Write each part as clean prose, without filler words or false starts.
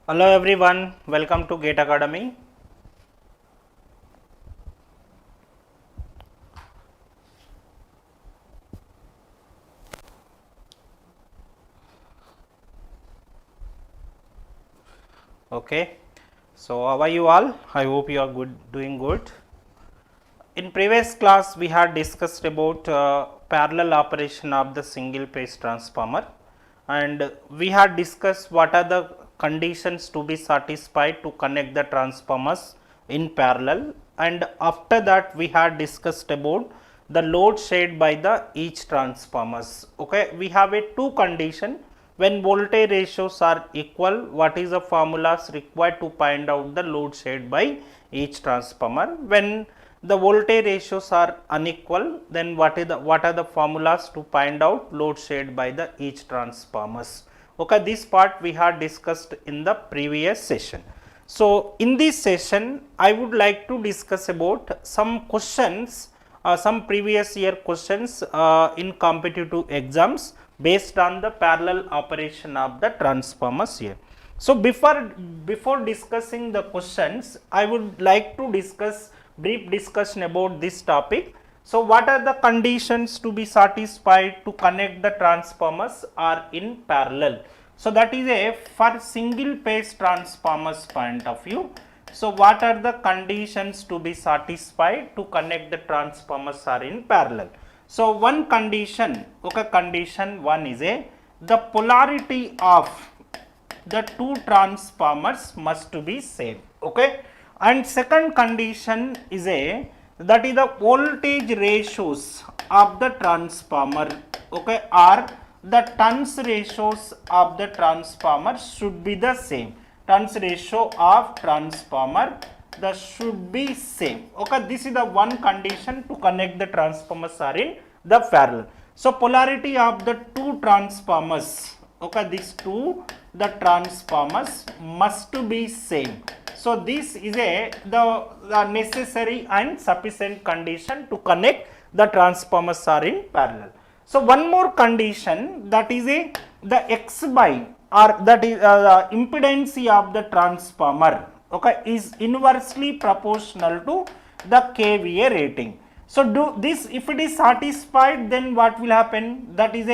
Hello everyone, welcome to GATE Academy. Okay, so how are you all? I hope you are doing good. In previous class, we had discussed about parallel operation of the single phase transformer, and we had discussed what are the conditions to be satisfied to connect the transformers in parallel, and after that we had discussed about the load shared by the each transformers. Okay, we have a two condition. When voltage ratios are equal, what is the formulas required to find out the load shared by each transformer? When the voltage ratios are unequal, then what are the formulas to find out load shared by the each transformers? Okay, this part we had discussed in the previous session. So in this session, I would like to discuss about some questions, some previous year questions in competitive exams based on the parallel operation of the transformers here. So before discussing the questions, I would like to discuss brief discussion about this topic. So what are the conditions to be satisfied to connect the transformers are in parallel? So that is a for single phase transformers point of view. So what are the conditions to be satisfied to connect the transformers are in parallel? So one condition, okay, condition one is the polarity of the two transformers must be same, okay. And second condition is that is the voltage ratios of the transformer, okay, or the turns ratios of the transformer should be the same. Turns ratio of transformer that should be same, okay. This is the one condition to connect the transformers are in the parallel. So polarity of the two transformers, okay, these two the transformers must be same. So this is the necessary and sufficient condition to connect the transformers are in parallel. So one more condition, that is the x by, or that is the impedance of the transformer, okay, is inversely proportional to the kVA rating. So do this, if it is satisfied, then what will happen? That is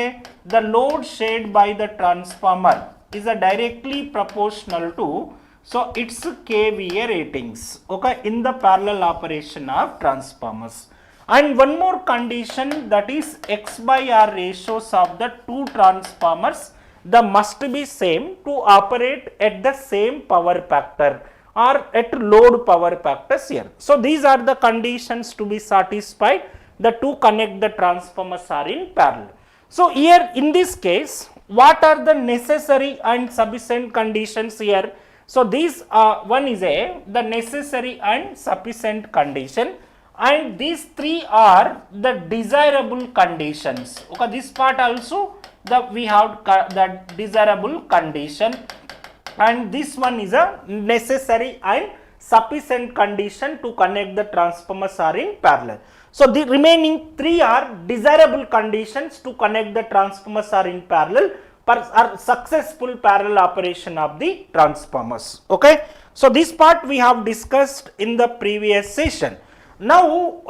the load shared by the transformer is directly proportional to, so its kVA ratings, okay, in the parallel operation of transformers. And one more condition, that is x by r ratios of the two transformers, the must be same to operate at the same power factor or at load power factors here. So these are the conditions to be satisfied that to connect the transformers are in parallel. So here in this case, what are the necessary and sufficient conditions here? So these one is the necessary and sufficient condition, and these three are the desirable conditions, okay. This part also we have the desirable condition, and this one is a necessary and sufficient condition to connect the transformers are in parallel. So the remaining three are desirable conditions to connect the transformers are in parallel for successful parallel operation of the transformers, okay. So this part we have discussed in the previous session. Now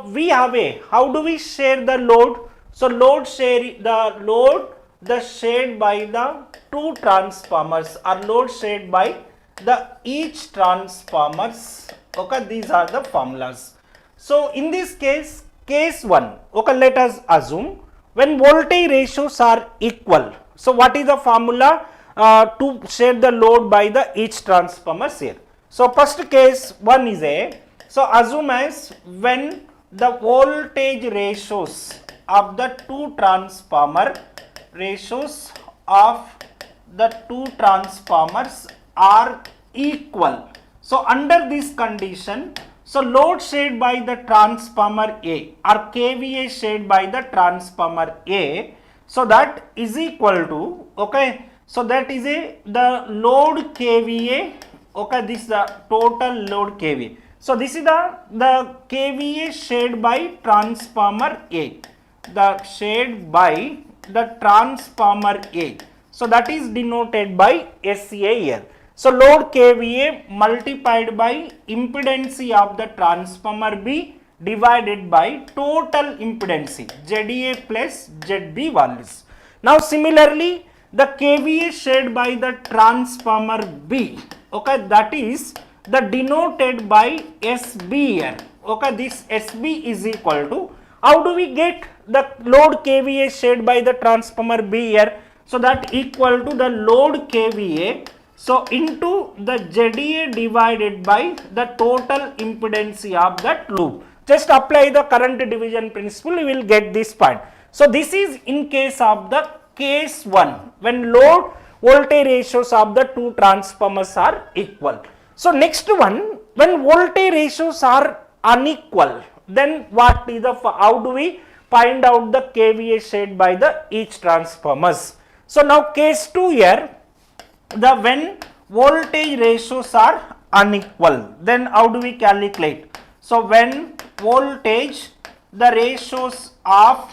we have how do we share the load? So load share, the shared by the two transformers or load shared by the each transformers, okay. These are the formulas. So in this case, case 1, okay, let us assume when voltage ratios are equal. So what is the formula to share the load by the each transformers here? So first case 1 is so assume as when the voltage ratios of the two transformer ratios of the two transformers are equal. So under this condition, so load shared by the transformer A or kVA shared by the transformer A, so that is equal to, okay, so that is the load kVA, okay, this is the total load kVA. So this is the kVA shared by transformer A, the shared by the transformer A. So that is denoted by SCA here. So load KVA multiplied by impedance of the transformer B divided by total impedance ZA plus ZB values. Now similarly, the KVA shared by the transformer B, okay, that is the denoted by SB here. Okay, this SB is equal to, how do we get the load KVA shared by the transformer B here? So that equal to the load KVA, so into the ZA divided by the total impedance of that loop. Just apply the current division principle, you will get this point. So this is in case of the case 1, when load voltage ratios of the two transformers are equal. So next one, when voltage ratios are unequal, then what is the, how do we find out the KVA shared by the each transformers? So now case 2 here, the when voltage ratios are unequal, then how do we calculate? So when voltage, the ratios of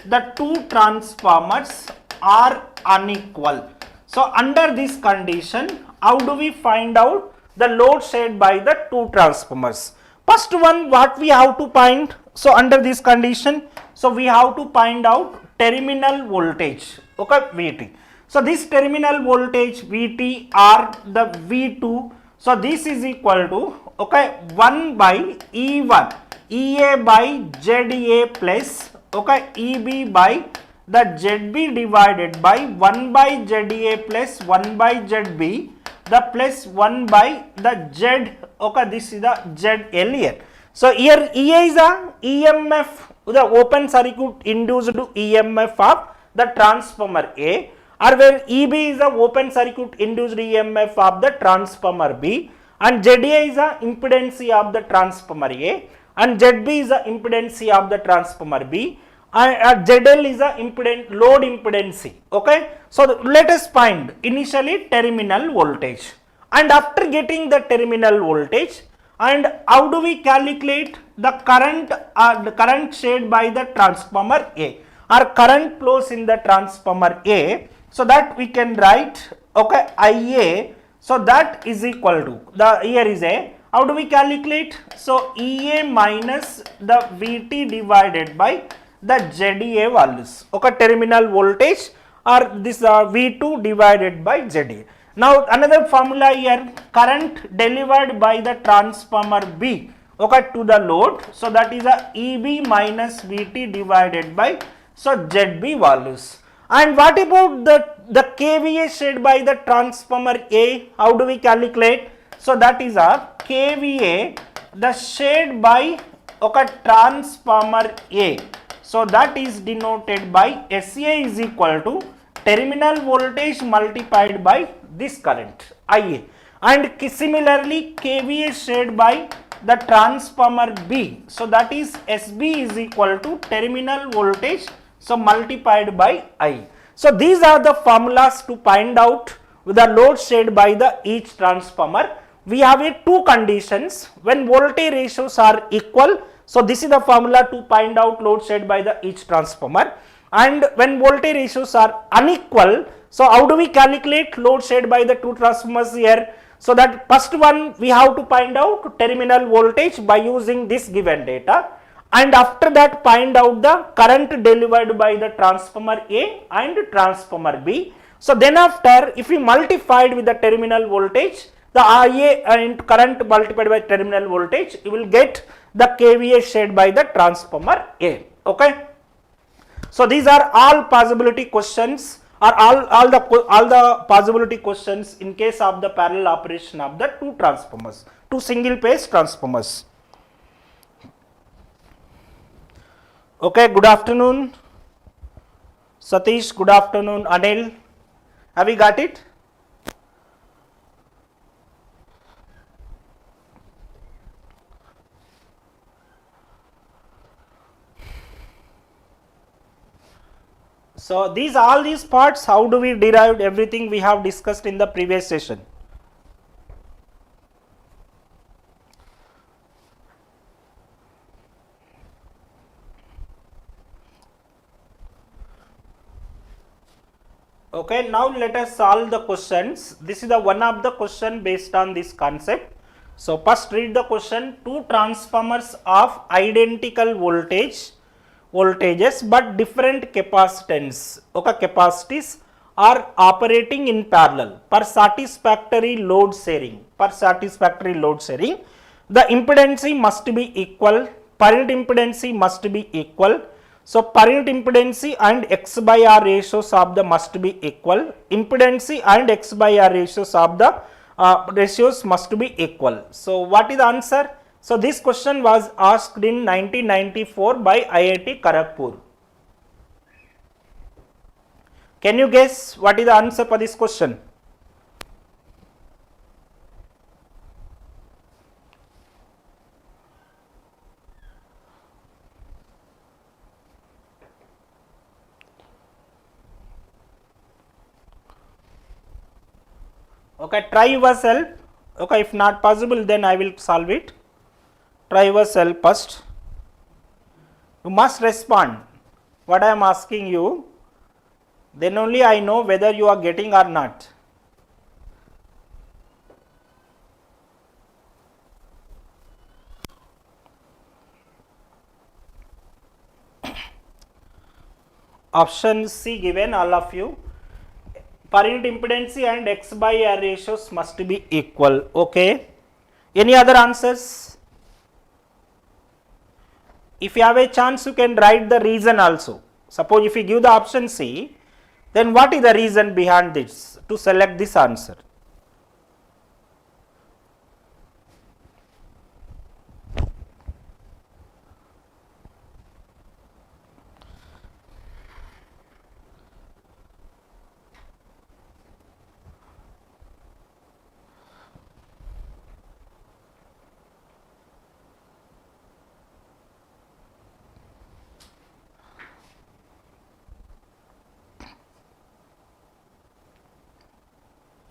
the two transformers are unequal. So under this condition, how do we find out the load shared by the two transformers? First one, what we have to find? So under this condition, so we have to find out terminal voltage, okay, VT. So this terminal voltage VT or the V2, so this is equal to, okay, 1 by E1, EA by ZA plus, okay, EB by the ZB divided by 1 by ZA plus 1 by ZB, the plus 1 by the Z, okay, this is the ZL here. So here EA is a EMF, the open circuit induced EMF of the transformer A, or where EB is the open circuit induced EMF of the transformer B, and ZA is the impedance of the transformer A, and ZB is the impedance of the transformer B, and ZL is the impedance, load impedance. Okay, so let us find initially terminal voltage, and after getting the terminal voltage, and how do we calculate the current shared by the transformer A, or current flows in the transformer A? So that we can write, okay, IA, so that is equal to, the here is a, how do we calculate? So EA minus the VT divided by the ZA values, okay, terminal voltage, or this V2 divided by ZA. Now another formula here, current delivered by the transformer B, okay, to the load, so that is a EB minus VT divided by, so ZB values. And what about the KVA shared by the transformer A? How do we calculate? So that is a KVA, the shared by, okay, transformer A. So that is denoted by SA is equal to terminal voltage multiplied by this current IA. And similarly KVA shared by the transformer B. So that is SB is equal to terminal voltage, so multiplied by I. So these are the formulas to find out the load shared by the each transformer. We have a two conditions, when voltage ratios are equal. So this is the formula to find out load shared by the each transformer. And when voltage ratios are unequal, so how do we calculate load shared by the two transformers here? So that first one we have to find out terminal voltage by using this given data, and after that find out the current delivered by the transformer A and transformer B. So then after, if we multiplied with the terminal voltage, the IA and current multiplied by terminal voltage, you will get the KVA shared by the transformer A. Okay. So these are all possibility questions, or all the possibility questions in case of the parallel operation of the two transformers, two single phase transformers. Okay, good afternoon Satish, good afternoon Anil, have you got it? So all these parts, how do we derive everything we have discussed in the previous session? Okay, now let us solve the questions. This is the one of the question based on this concept. So first read the question. Two transformers of identical voltages but different capacitance, okay, capacities are operating in parallel for satisfactory load sharing. For satisfactory load sharing, the impedance must be equal, per unit impedance must be equal. So per unit impedance and X by R ratios of the must be equal. Impedance and X by R ratios of the ratios must be equal. So what is the answer? So this question was asked in 1994 by IIT Kharagpur. Can you guess what is the answer for this question? Okay, try yourself. Okay, if not possible, then I will solve it. Try yourself first. You must respond what I am asking you. Then only I know whether you are getting or not. Option C given, all of you. Per unit impedance and X by R ratios must be equal. Okay. Any other answers? If you have a chance, you can write the reason also. Suppose if you give the option C, then what is the reason behind this to select this answer?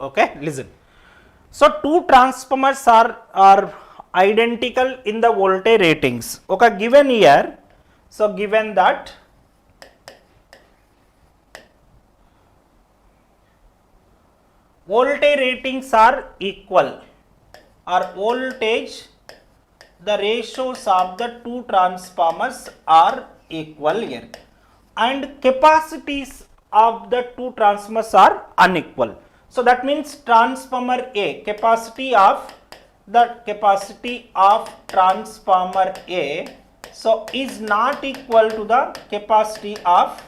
Okay, listen. So two transformers are identical in the voltage ratings. Okay, given here. So given that voltage ratings are equal, or voltage, the ratios of the two transformers are equal here, and capacities of the two transformers are unequal. So that means transformer A, capacity of transformer A, so is not equal to the capacity of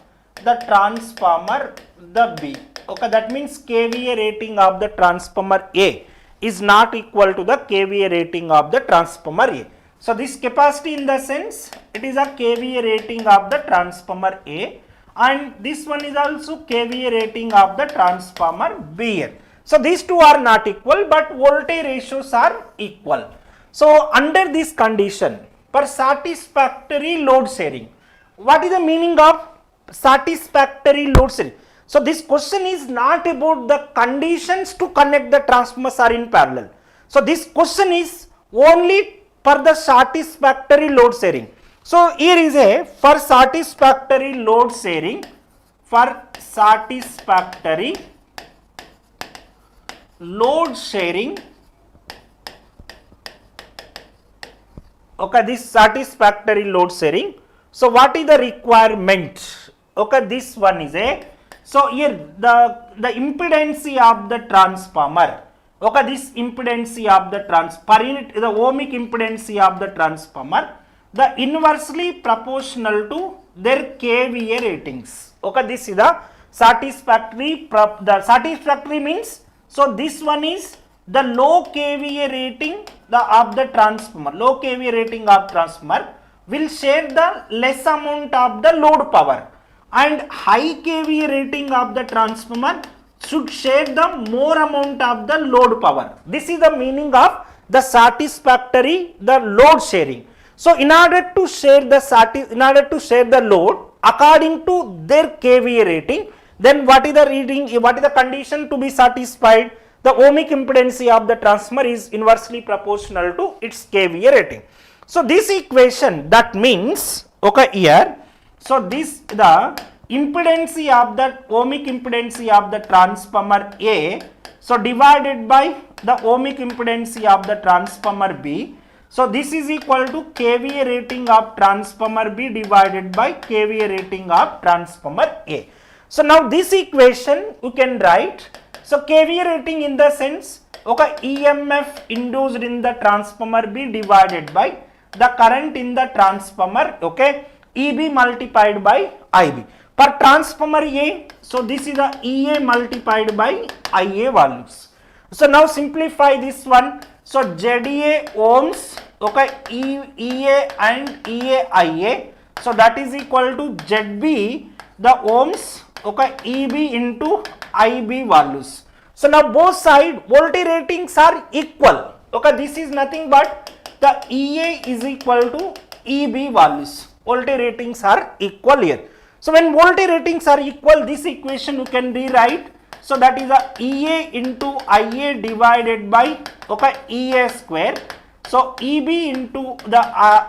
the transformer the B. Okay, that means KVA rating of the transformer A is not equal to the KVA rating of the transformer A. So this capacity, in the sense, it is a KVA rating of the transformer A, and this one is also KVA rating of the transformer B here. So these two are not equal, but voltage ratios are equal. So under this condition, for satisfactory load sharing, what is the meaning of satisfactory load sharing? So this question is not about the conditions to connect the transformers are in parallel. So this question is only for the satisfactory load sharing. So here is a for satisfactory load sharing, for satisfactory load sharing. Okay, this satisfactory load sharing. So what is the requirement? Okay, this one is a, so here the impedance of the transformer. Okay, this impedance of the per unit, the ohmic impedance of the transformer, the inversely proportional to their KVA ratings. Okay, this is the satisfactory. The satisfactory means, so this one is the low KVA rating of the transformer. Low KVA rating of transformer will share the less amount of the load power, and high KVA rating of the transformer should share the more amount of the load power. This is the meaning of the satisfactory the load sharing. So in order to share the load according to their KVA rating, then what is the reading, what is the condition to be satisfied? The ohmic impedance of the transformer is inversely proportional to its KVA rating. So this equation, that means, okay, here, so this the impedance of the ohmic impedance of the transformer A, so divided by the ohmic impedance of the transformer B. So this is equal to KVA rating of transformer B divided by KVA rating of transformer A. So now this equation you can write. So KVA rating in the sense, okay, EMF induced in the transformer B divided by the current in the transformer, okay, EB multiplied by IB. For transformer A, so this is the EA multiplied by IA values. So now simplify this one. So ZA ohms, okay, EA and EA. So that is equal to ZB, the ohms, okay, EB into IB values. So now both side voltage ratings are equal. Okay, this is nothing but the EA is equal to EB values. Voltage ratings are equal here. So when voltage ratings are equal, this equation you can rewrite. So that is the EA into IA divided by, okay, EA square. So EB into the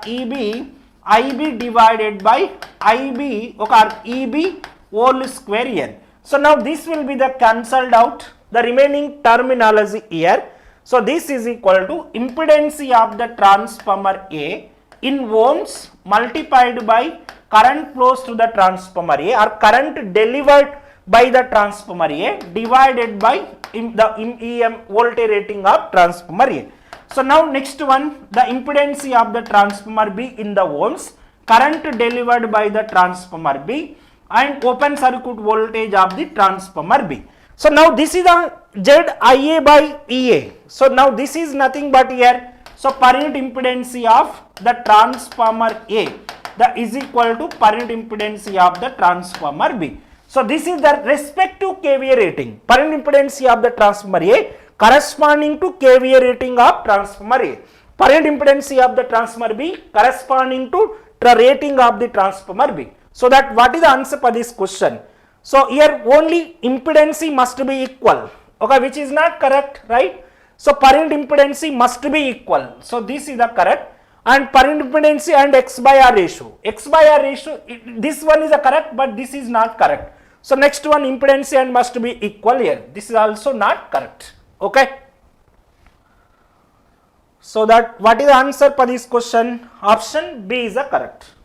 EB, IB divided by IB, okay, EB whole square here. So now this will be the cancelled out, the remaining terminology here. So this is equal to impedance of the transformer A in ohms multiplied by current flows to the transformer A or current delivered by the transformer A divided by the EM voltage rating of transformer A. So now next one, the impedance of the transformer B in the ohms, current delivered by the transformer B and open circuit voltage of the transformer B. So now this is the ZIA by EA. So now this is nothing but here. So per unit impedance of the transformer A, that is equal to per unit impedance of the transformer B. So this is the respective KVA rating. Per unit impedance of the transformer A corresponding to KVA rating of transformer A. Per unit impedance of the transformer B corresponding to the rating of the transformer B. So that what is the answer for this question? So here only impedance must be equal, okay, which is not correct, right? So per unit impedance must be equal. So this is the correct, and per unit impedance and X by R ratio. X by R ratio, this one is a correct, but this is not correct. So next one, impedance and must be equal here. This is also not correct, okay? So that what is the answer for this question? Option B is the correct.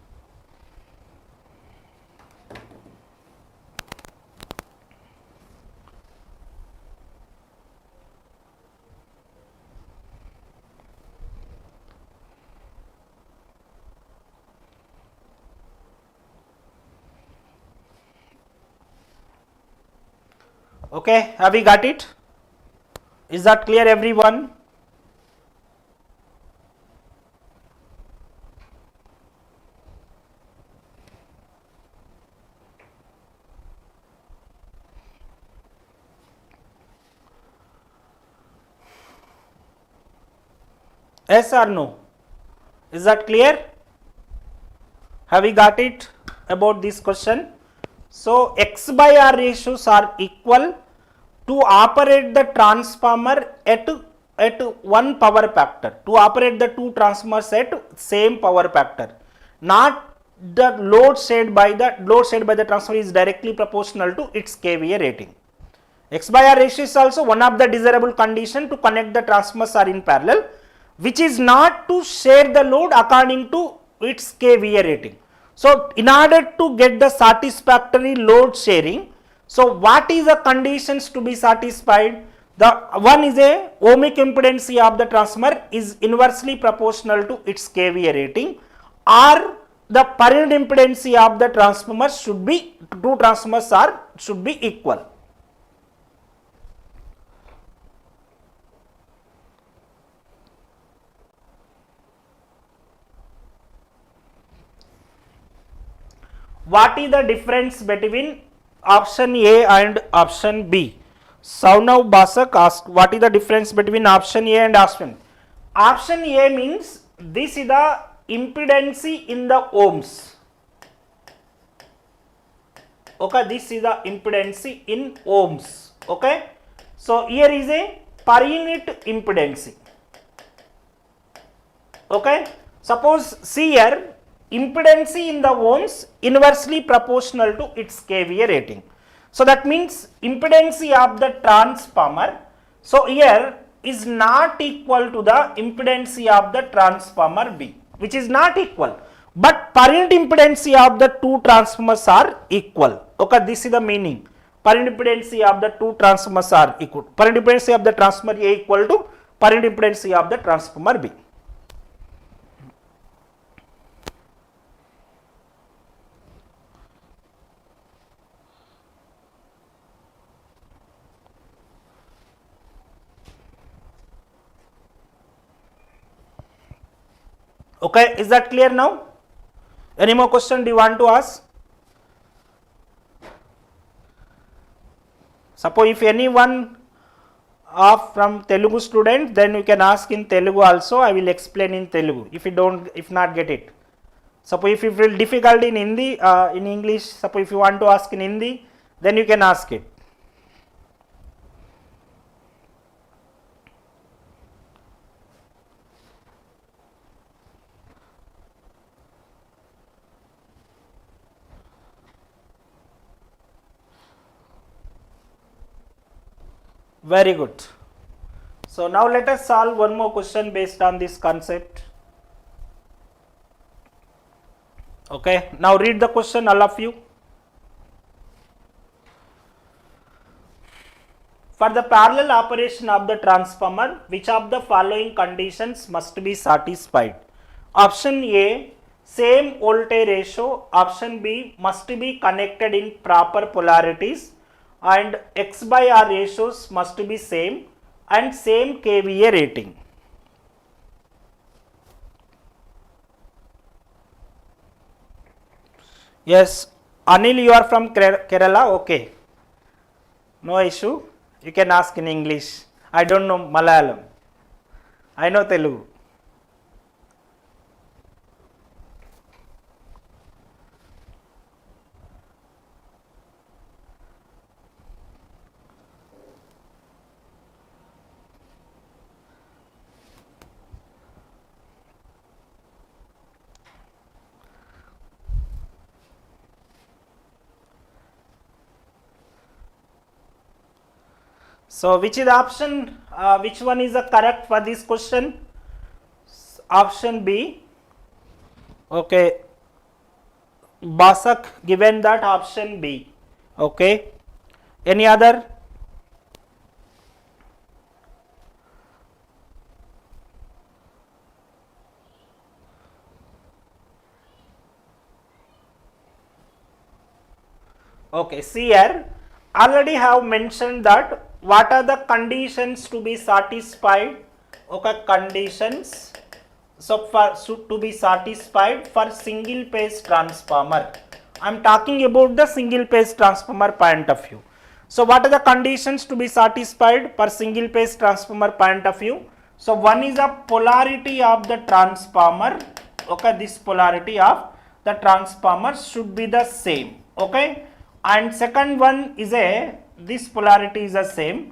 Okay, have we got it? Is that clear, everyone? Yes or no? Is that clear? Have we got it about this question? So X by R ratios are equal to operate the transformer at one power factor, to operate the two transformers at same power factor. Not the load shared by the transformer is directly proportional to its KVA rating. X by R ratio is also one of the desirable condition to connect the transformers are in parallel, which is not to share the load according to its KVA rating. So in order to get the satisfactory load sharing, so what is the conditions to be satisfied? The one is a ohmic impedance of the transformer is inversely proportional to its KVA rating, or the per unit impedance of the transformer should be, two transformers should be equal. What is the difference between option A and option B? Saunav Basak asked, what is the difference between option A and option B? Option A means this is the impedance in the ohms. Okay, this is the impedance in ohms. Okay, so here is a per unit impedance. Okay, suppose see here, impedancy in the ohms inversely proportional to its KVA rating. So that means impedancy of the transformer, so here is not equal to the impedancy of the transformer B, which is not equal, but per unit impedancy of the two transformers are equal. Okay, this is the meaning. Per unit impedancy of the two transformers are equal. Per unit impedancy of the transformer A equal to per unit impedancy of the transformer B. Okay, is that clear now? Any more question do you want to ask? Suppose if anyone from Telugu student, then you can ask in Telugu also. I will explain in Telugu if not get it. Suppose if you feel difficult in Hindi, in English, suppose if you want to ask in Hindi, then you can ask it. Very good. So now let us solve one more question based on this concept. Okay, now read the question, all of you. For the parallel operation of the transformer, which of the following conditions must be satisfied? Option A, same voltage ratio. Option B, must be connected in proper polarities, and X by R ratios must be same, and same KVA rating. Yes, Anil, you are from Kerala, okay. No issue, you can ask in English. I don't know Malayalam, I know Telugu. So which is the option, which one is the correct for this question? Option B. Okay, Basak given that option B. Okay, any other? Okay, see here, already have mentioned that what are the conditions to be satisfied. Okay, conditions, so to be satisfied for single phase transformer. I am talking about the single phase transformer point of view. So what are the conditions to be satisfied for single phase transformer point of view? So one is a polarity of the transformer. Okay, this polarity of the transformer should be the same. Okay, and second one is this polarity is the same,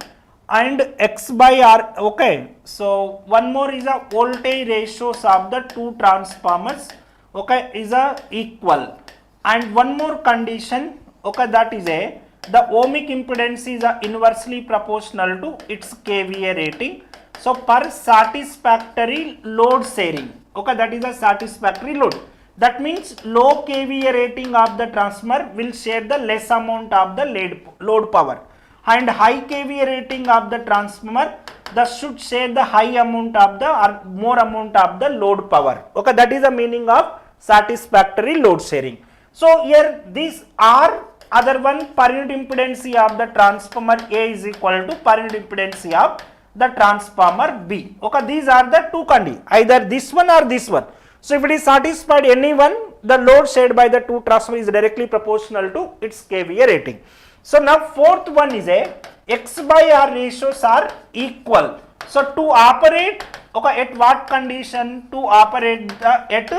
and X by R. Okay, so one more is a voltage ratios of the two transformers. Okay, is a equal, and one more condition. Okay, that is the ohmic impedance is inversely proportional to its KVA rating. So per satisfactory load sharing. Okay, that is a satisfactory load. That means low KVA rating of the transformer will share the less amount of the load power, and high KVA rating of the transformer that should share the high amount of the or more amount of the load power. Okay, that is the meaning of satisfactory load sharing. So here these are other one, per unit impedance of the transformer A is equal to per unit impedance of the transformer B. Okay, these are the two conditions, either this one or this one. So if it is satisfied any one, the load shared by the two transformers is directly proportional to its KVA rating. So now fourth one is X by R ratios are equal. So to operate, okay, at what condition? To operate at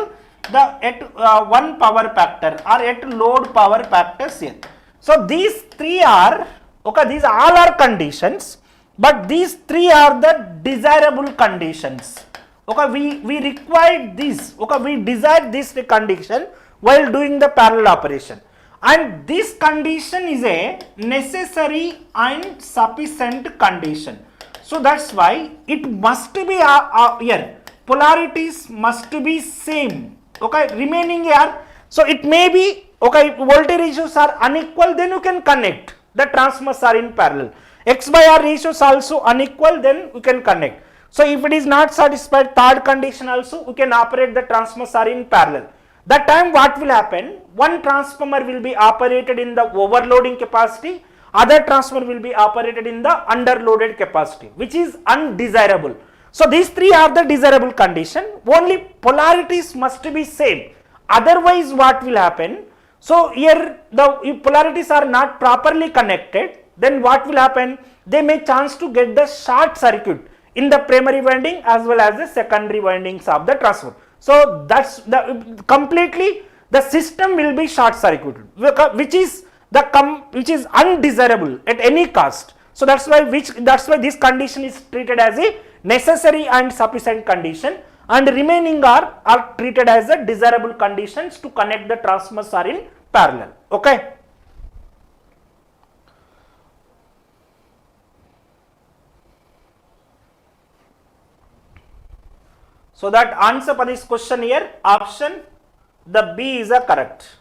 one power factor or at load power factors here. So these three are, okay, these all are conditions, but these three are the desirable conditions. Okay, we required this, okay, we desired this condition while doing the parallel operation, and this condition is a necessary and sufficient condition. So that's why it must be here, polarities must be same, okay, remaining here. So it may be, okay, voltage ratios are unequal, then you can connect, the transformers are in parallel. X by R ratios also unequal, then you can connect. So if it is not satisfied, third condition also, we can operate the transformers are in parallel. That time what will happen, one transformer will be operated in the overloading capacity, other transformer will be operated in the underloaded capacity, which is undesirable. So these three are the desirable condition, only polarities must be same, otherwise what will happen, so here if polarities are not properly connected, then what will happen, they may chance to get the short circuit in the primary winding as well as the secondary windings of the transformer. So that's the completely the system will be short circuited, which is undesirable at any cost. So that's why this condition is treated as a necessary and sufficient condition, and remaining are treated as a desirable conditions to connect the transformers are in parallel. Okay. So that answer for this question here, option the B is a correct.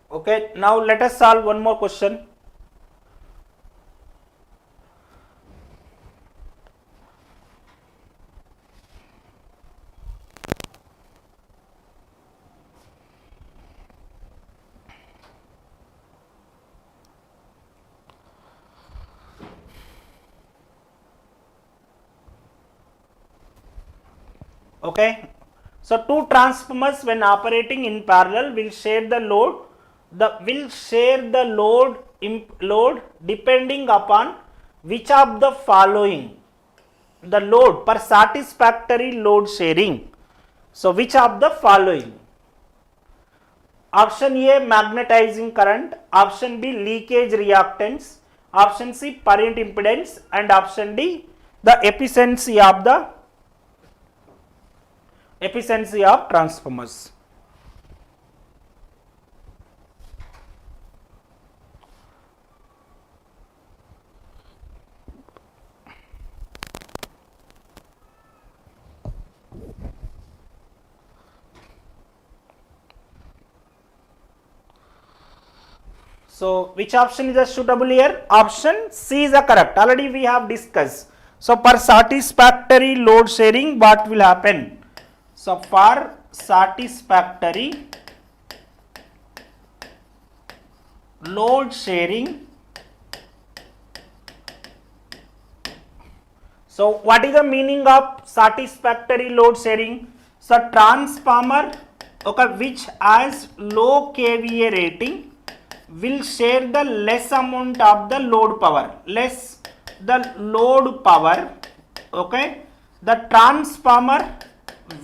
Okay, now let us solve one more question. Okay, so two transformers when operating in parallel will share the load. Load depending upon which of the following the load per satisfactory load sharing. So which of the following? Option A magnetizing current, option B leakage reactance, option C current impedance, and option D the efficiency of transformers. So which option is a suitable here? Option C is a correct. Already we have discussed. So per satisfactory load sharing, what will happen? So for satisfactory load sharing, so what is the meaning of satisfactory load sharing? So transformer, okay, which has low kVA rating will share the less amount of the load power, okay. The transformer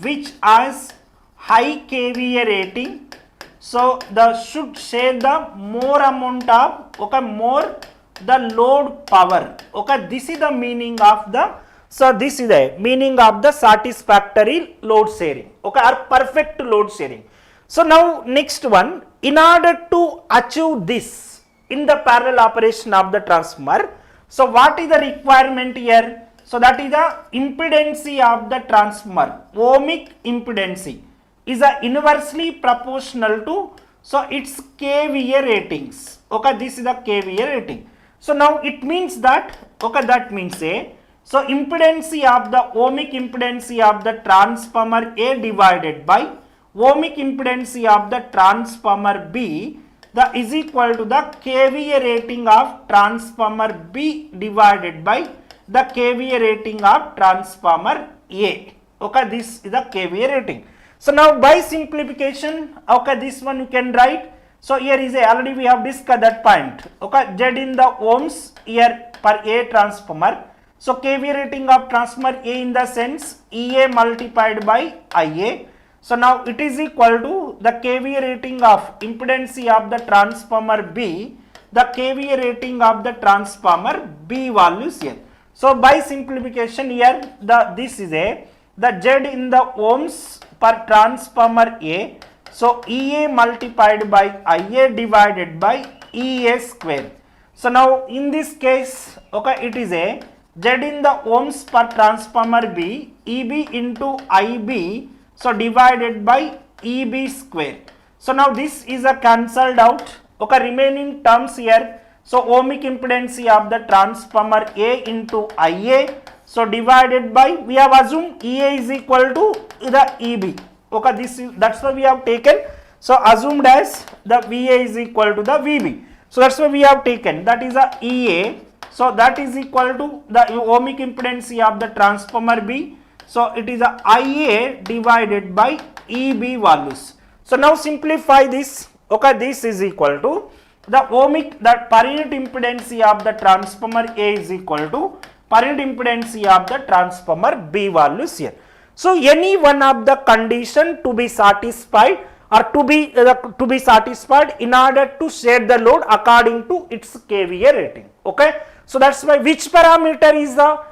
which has high kVA rating, so the should share the more amount of, okay, more the load power, okay. This is the meaning of the, so this is the meaning of the satisfactory load sharing, okay, or perfect load sharing. So now next one, in order to achieve this in the parallel operation of the transformer, so what is the requirement here? So that is the impedance of the transformer, ohmic impedance is inversely proportional to, so its kVA ratings, okay, this is the kVA rating. So now it means that, okay, that means so impedance of the ohmic impedance of the transformer A divided by ohmic impedance of the transformer B is equal to the kVA rating of transformer B divided by the kVA rating of transformer A. Okay, this is the kVA rating. So now by simplification, okay, this one you can write. So here is already we have discussed that point. Okay, Z in the ohms here per A transformer. So kVA rating of transformer A in the sense EA multiplied by IA. So now it is equal to the KVA rating of impedance of the transformer B, the KVA rating of the transformer B values here. So by simplification here, this is the Z in the ohms per transformer A. So EA multiplied by IA divided by EA square. So now in this case, okay, it is a Z in the ohms per transformer B, EB into IB, so divided by EB square. So now this is a cancelled out, okay, remaining terms here. So ohmic impedance of the transformer A into IA, so divided by, we have assumed EA is equal to the EB, okay, that's why we have taken, so assumed as the VA is equal to the VB. So that's why we have taken, that is a EA, so that is equal to the ohmic impedance of the transformer B. So it is a IA divided by EB values. So now simplify this, okay, this is equal to the ohmic, that per unit impedance of the transformer A is equal to per unit impedance of the transformer B values here. So any one of the condition to be satisfied or to be satisfied in order to share the load according to its KVA rating, okay. So that's why which parameter is the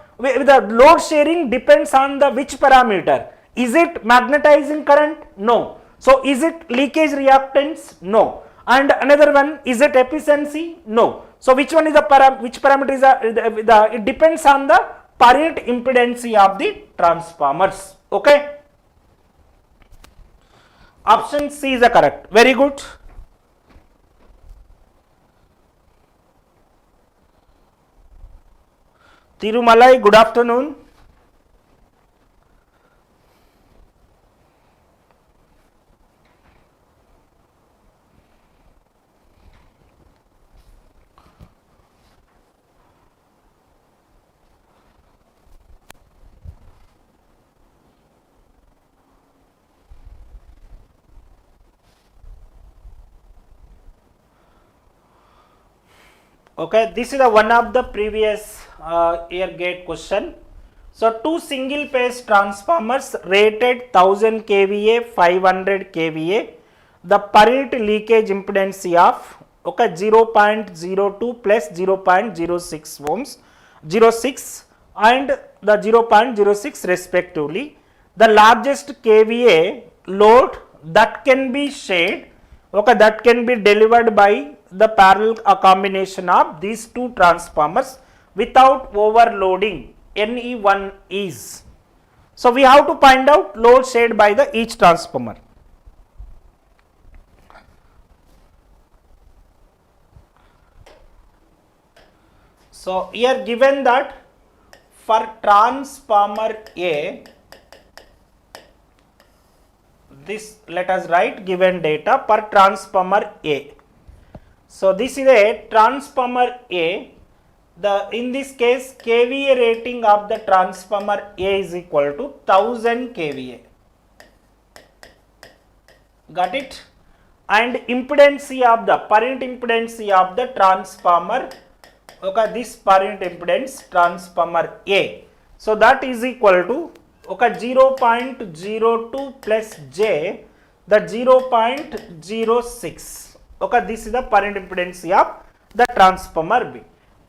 load sharing depends on the which parameter. Is it magnetizing current? No. So is it leakage reactance? No. And another one, is it efficiency? No. So which one is the which parameter is it depends on the per unit impedance of the transformers, okay. Option C is the correct. Very good. Tirumalai, good afternoon. Okay, this is the one of the previous year GATE question. So two single phase transformers rated 1000 kVA, 500 kVA, the per unit leakage impedance of, okay, 0.02 plus 0.06 ohms, 06 and the 0.06 respectively. The largest kVA load that can be shared, okay, that can be delivered by the parallel combination of these two transformers without overloading NE1 is. So we have to find out load shared by the each transformer. So here given that for transformer A, this let us write given data per transformer A. So this is a transformer A. In this case KVA rating of the transformer A is equal to 1000 kVA. Got it? And impedance of the per unit impedance of the transformer, okay, this per unit impedance transformer A. So that is equal to, okay, 0.02 plus J, the 0.06. Okay, this is the per unit impedance of the transformer B.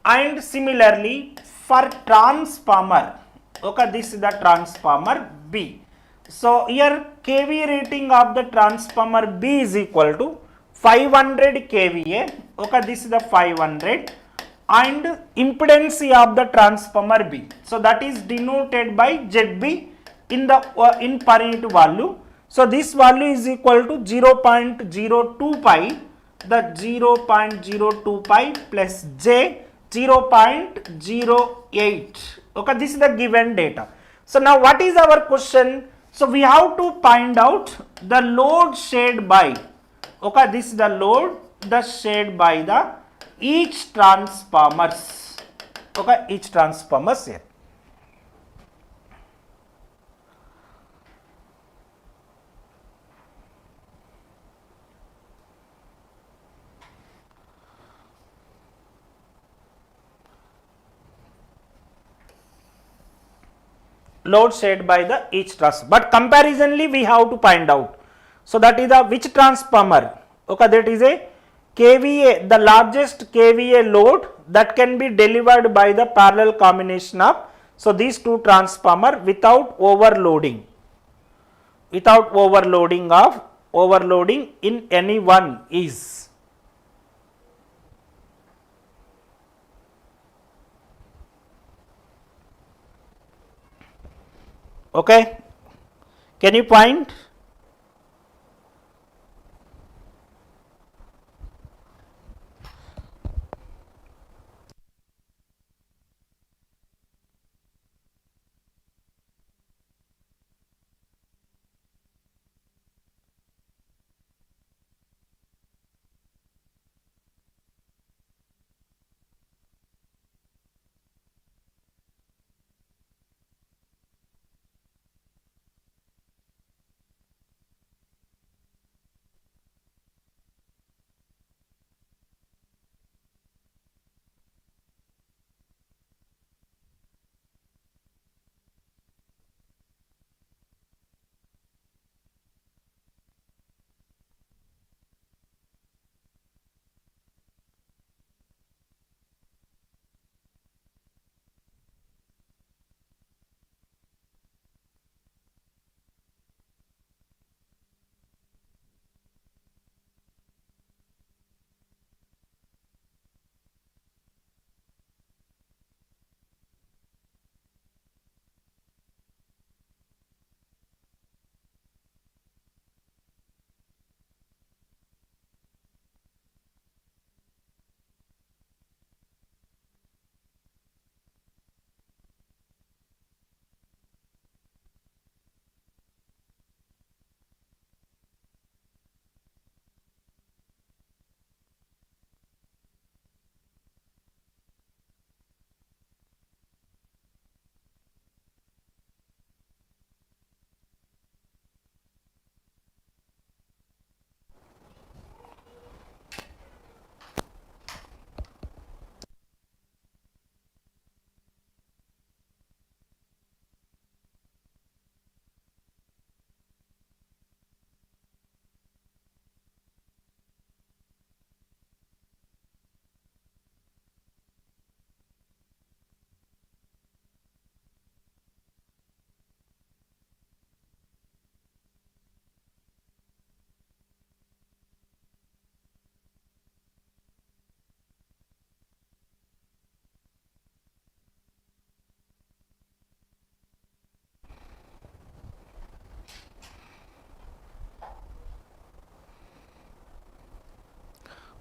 And similarly for transformer, okay, this is the transformer B. So here KVA rating of the transformer B is equal to 500 kVA, okay, this is the 500, and impedance of the transformer B. So that is denoted by ZB in the in per unit value. So this value is equal to 0.02 pi, the 0.02 pi plus J 0.08. Okay, this is the given data. So now what is our question? So we have to find out the load shared by, okay, this is the load shared by the each transformers, okay, each transformers here. Load shared by the each transformer, but comparisonly we have to find out. So that is the which transformer? Okay, that is a KVA, the largest KVA load that can be delivered by the parallel combination of, so these two transformer without overloading overloading in any one is. Okay, can you find?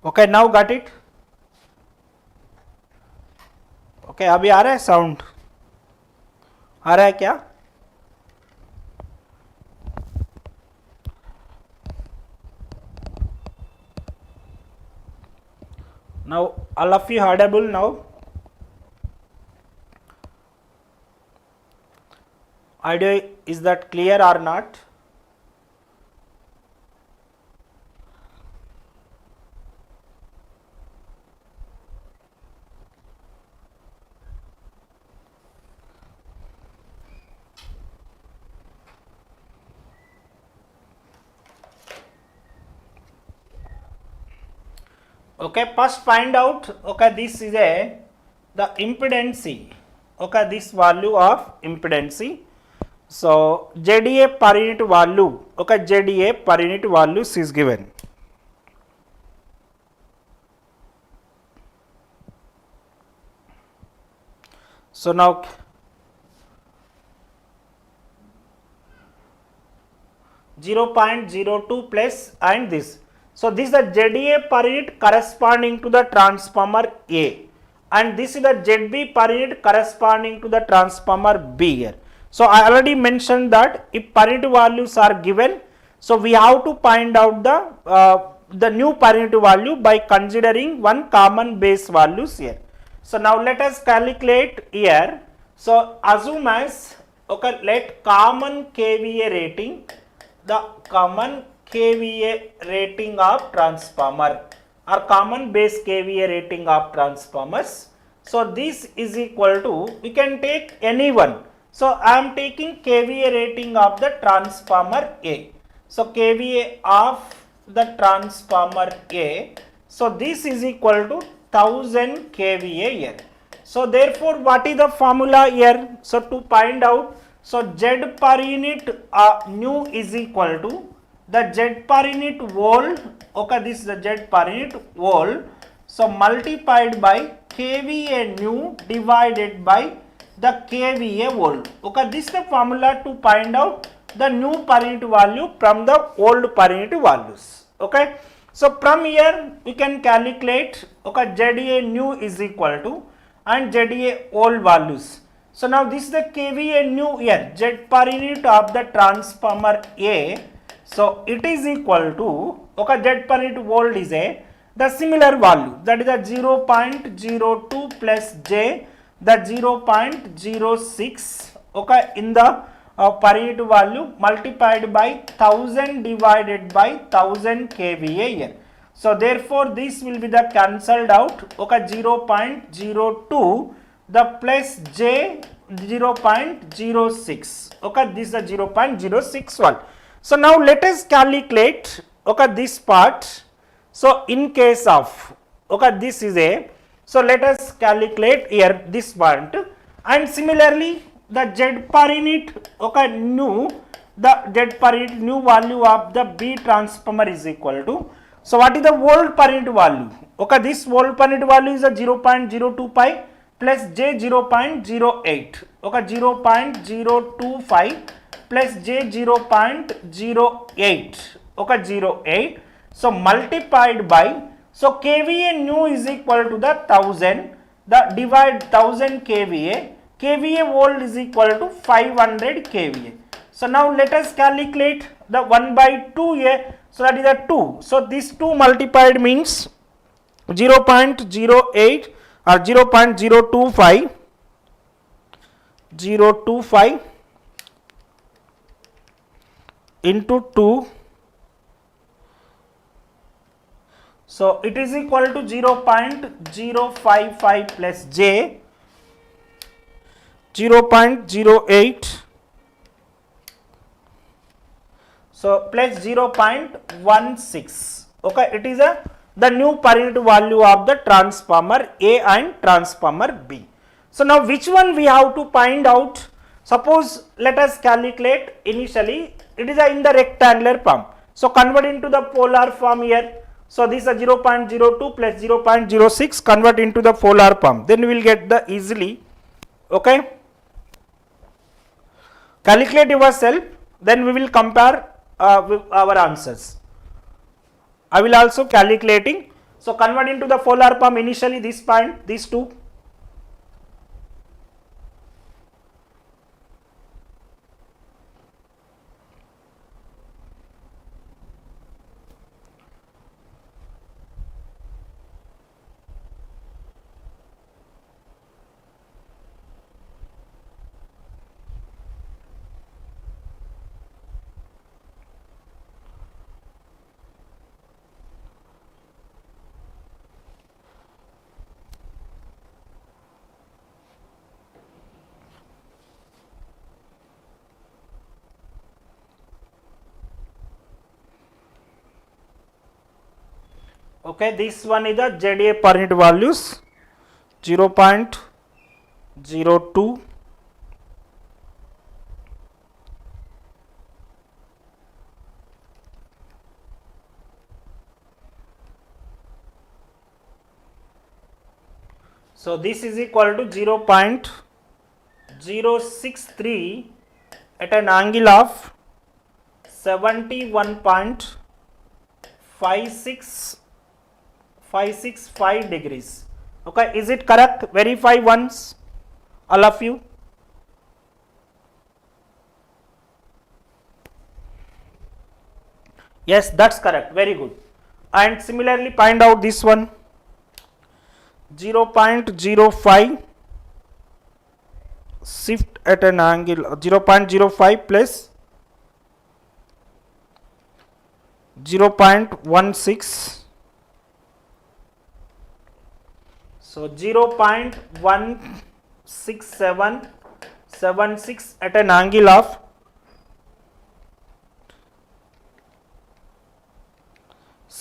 Okay, now got it. Okay, अभी आ रहा है sound, आ रहा है क्या? Now all of you audible now? Audio is that clear or not? Okay, first find out, okay, this is a the impedance, okay, this value of impedance. So JDA per unit value, okay, JDA per unit values is given. So now 0.02 plus and this. So this is the ZA per unit corresponding to the transformer A, and this is the ZB per unit corresponding to the transformer B here. So I already mentioned that if per unit values are given, so we have to find out the new per unit value by considering one common base values here. So now let us calculate here. So assume as, okay, let common KVA rating, the common KVA rating of transformer or common base KVA rating of transformers. So this is equal to, we can take any one. So I am taking KVA rating of the transformer A. So kVA of the transformer A, so this is equal to 1000 kVA here. So therefore what is the formula here? So to find out, so Z per unit nu is equal to the Z per unit volt, okay, this is the Z per unit volt, so multiplied by kVA nu divided by the kVA volt. Okay, this is the formula to find out the new per unit value from the old per unit values. Okay, so from here we can calculate, okay, ZA new is equal to and ZA old values. So now this is the kVA new here, Z per unit of the transformer A. So it is equal to, okay, Z per unit volt is the similar value, that is the 0.02 plus J, the 0.06, okay, in the per unit value multiplied by 1000 divided by 1000 kVA here. So therefore this will be the cancelled out, okay, 0.02 the plus J 0.06, okay, this is the 0.061. So now let us calculate, okay, this part. So in case of, okay, this is a, so let us calculate here this part, and similarly the Z per unit, okay, new, the Z per unit new value of the B transformer is equal to, so what is the volt per unit value? Okay, this volt per unit value is a 0.025 plus J 0.08, okay, 0.025 plus J 0.08, okay, 08. So multiplied by, so kVA new is equal to the 1000, the divide 1000 kVA, kVA volt is equal to 500 kVA. So now let us calculate the 1 by 2 here, so that is the 2. So this 2 multiplied means 0.08 or 0.025 into 2. So it is equal to 0.055 plus J 0.08, so plus 0.16, okay, it is the new per unit value of the transformer A and transformer B. So now which one we have to find out? Suppose let us calculate initially, it is in the rectangular form, so convert into the polar form here. So this is a 0.02 plus 0.06, convert into the polar form, then we will get the easily, okay. Calculate yourself, then we will compare with our answers. I will also calculating, so convert into the polar form initially this point, these two. Okay, this one is the ZA per unit values 0.02, so this is equal to 0.063 at an angle of 71.565 degrees. Okay, is it correct? Verify once, all of you. Yes, that's correct, very good. And similarly find out this one, 0.05 shift at an angle 0.05 plus 0.16, so 0.16776 at an angle of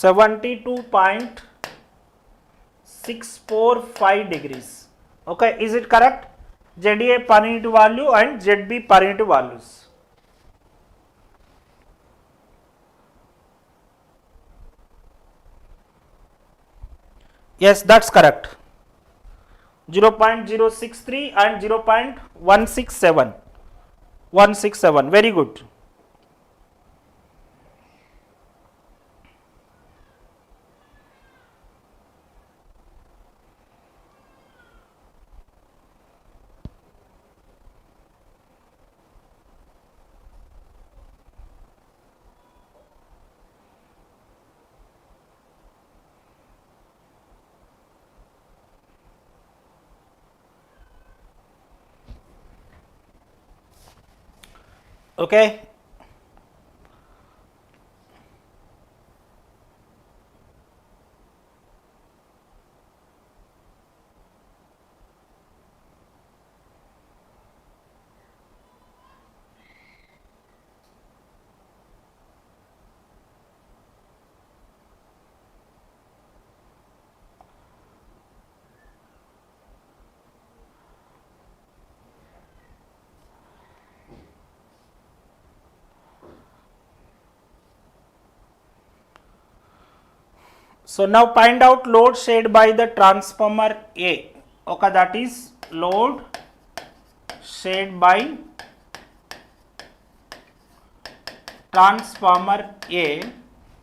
72.645 degrees. Okay, is it correct? ZA per unit value and ZB per unit values. Yes, that's correct. 0.063 and 0.167. 167. Very good. Okay. So now find out load shared by the transformer A. Okay, that is load shared by transformer A.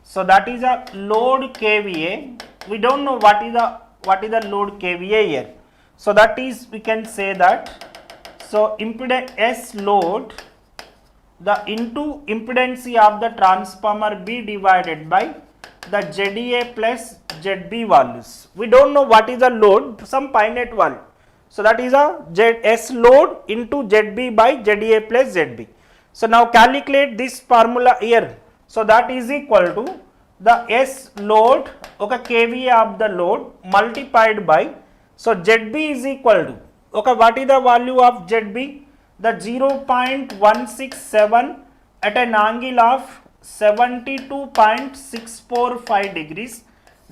So that is a load KVA. We don't know what is the load KVA here. So that is, we can say that, so impedance S load the into impedance of the transformer B divided by the ZA plus ZB values. We don't know what is the load, some finite value. So that is a S load into ZB by ZA plus ZB. So now calculate this formula here. So that is equal to the S load, okay, KVA of the load multiplied by, so ZB is equal to, okay, what is the value of ZB? The 0.167 at an angle of 72.645 degrees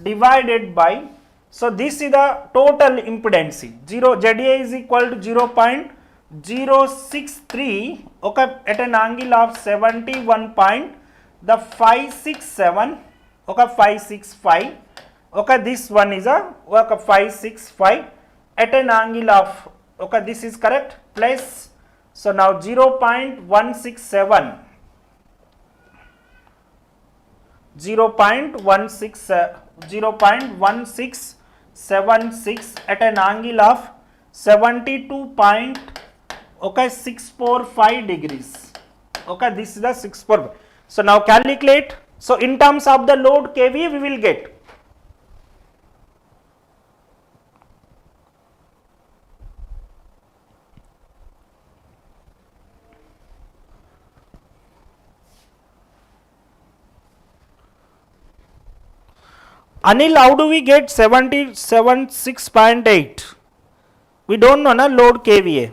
divided by, so this is the total impedance. ZA is equal to 0.063, okay, at an angle of 71.567, okay, 565, okay, this one is a, okay, 565 at an angle of, okay, this is correct, plus, so now 0.167 0.1676 at an angle of 72.645 degrees. Okay, this is the 645. So now calculate. So in terms of the load KVA we will get. Anil, how do we get 76.8? We don't know na load KVA.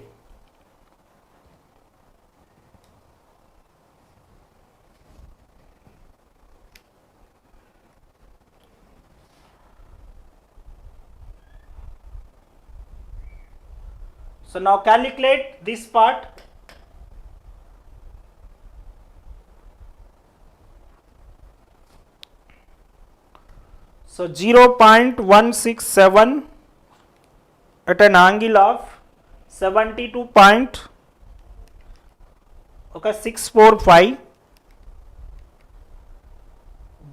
So now calculate this part. So 0.167 at an angle of 72.645,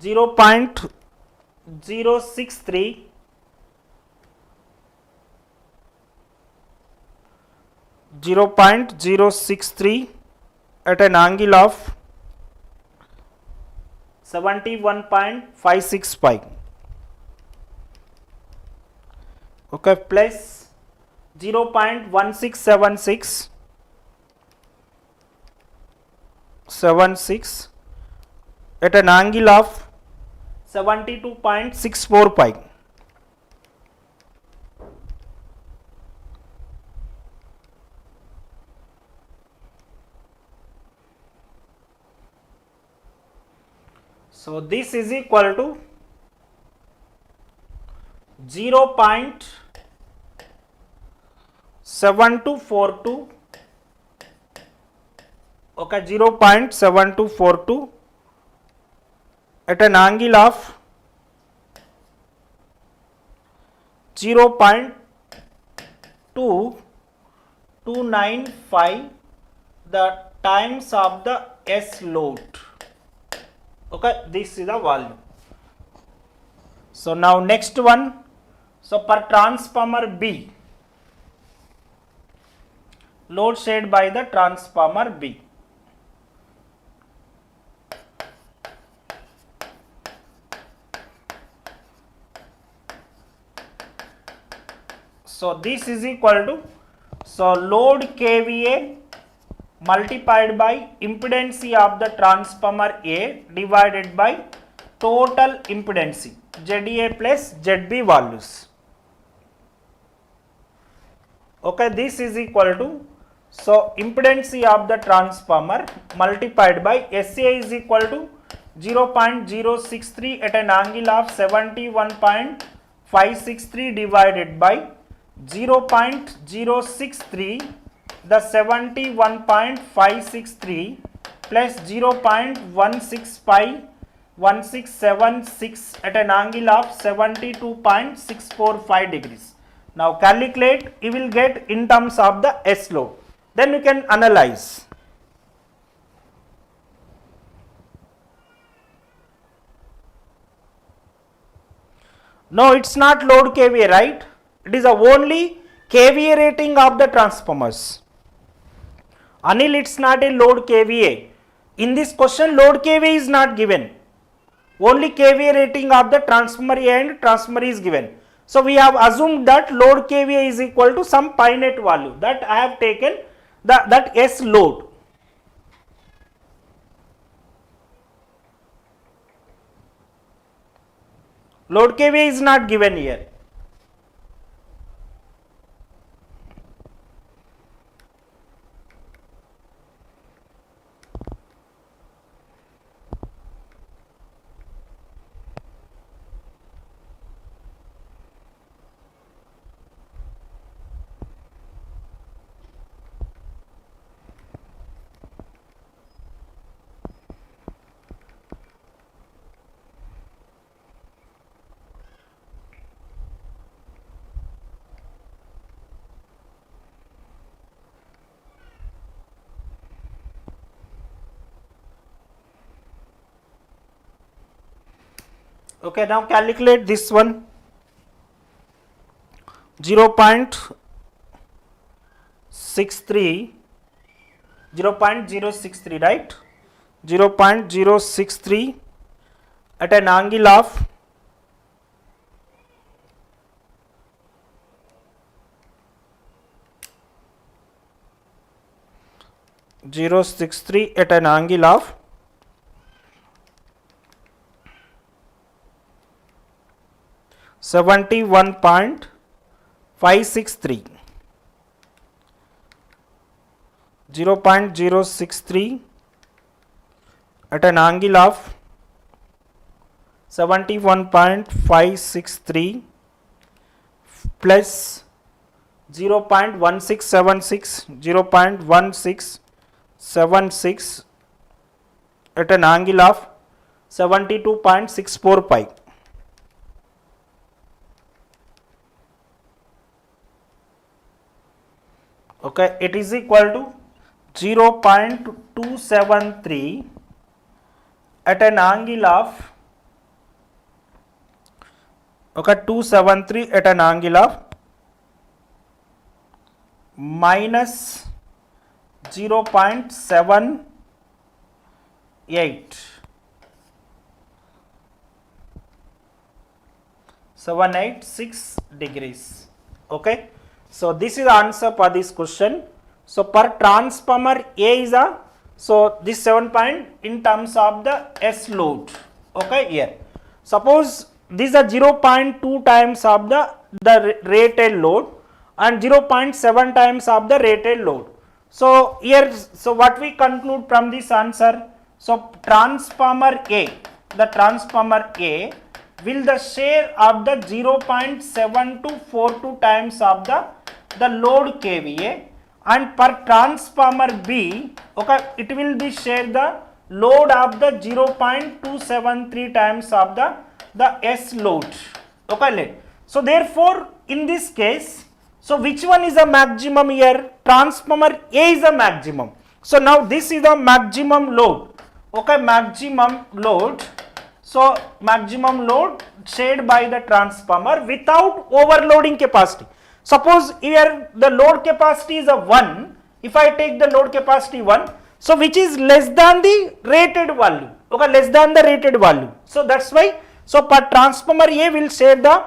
0.063, 0.063 at an angle of 71.565. Okay, plus 0.1676 at an angle of 72.645. So this is equal to 0.7242 okay 0.7242 at an angle of 0.2295 the times of the S load. Okay, this is the value. So now next one, so per transformer B, load shared by the transformer B. So this is equal to, so load KVA multiplied by impedance of the transformer A divided by total impedance ZA plus ZB values. Okay, this is equal to, so impedance of the transformer multiplied by SA is equal to 0.063 at an angle of 71.563 divided by 0.063 the 71.563 plus 0.1676 at an angle of 72.645 degrees. Now calculate, you will get in terms of the S load, then you can analyze. No, it's not load KVA, right? It is a only KVA rating of the transformers. Anil, it's not a load KVA. In this question, load KVA is not given. Only KVA rating of the transformer A and transformer is given. So we have assumed that load KVA is equal to some finite value, that I have taken that S load. Load KVA is not given here. Okay, now calculate this one, 0.063, right, 0.063 at an angle of 0.63 at an angle of 71.563, 0.063 at an angle of 71.563 plus 0.1676, 0.1676 at an angle of 72.645. Okay, it is equal to 0.273 at an angle of, okay, 273 at an angle of minus 786 degrees. Okay, so this is the answer for this question. So per transformer A is a, so this 7 point in terms of the S load. Okay, here suppose this is a 0.2 times of the rated load and 0.7 times of the rated load. So here, so what we conclude from this answer, so transformer A, the transformer A will the share of the 0.7242 times of the load KVA, and per transformer B, okay, it will be share the load of the 0.273 times of the S load. Okay, so therefore in this case, so which one is a maximum here? Transformer A is a maximum. So now this is the maximum load. Okay, maximum load. So maximum load shared by the transformer without overloading capacity. Suppose here the load capacity is a 1. If I take the load capacity 1, so which is less than the rated value. Okay, less than the rated value. So that's why, so per transformer A will share the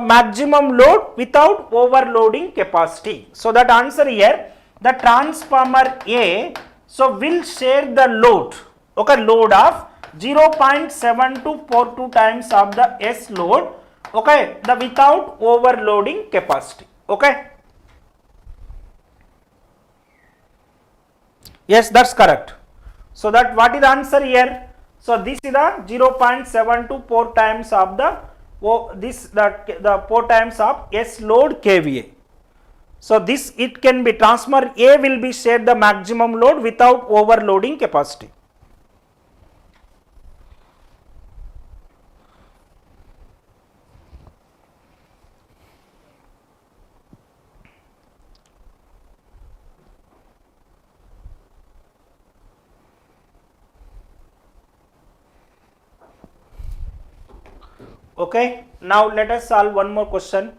maximum load without overloading capacity. So that answer here, the transformer A, so will share the load, okay, load of 0.7242 times of the S load, okay, the without overloading capacity. Okay, yes, that's correct. So that what is the answer here? So this is the 0.724 times of the the 4 times of S load KVA. So this, it can be transformer A will be share the maximum load without overloading capacity. Okay, now let us solve one more question.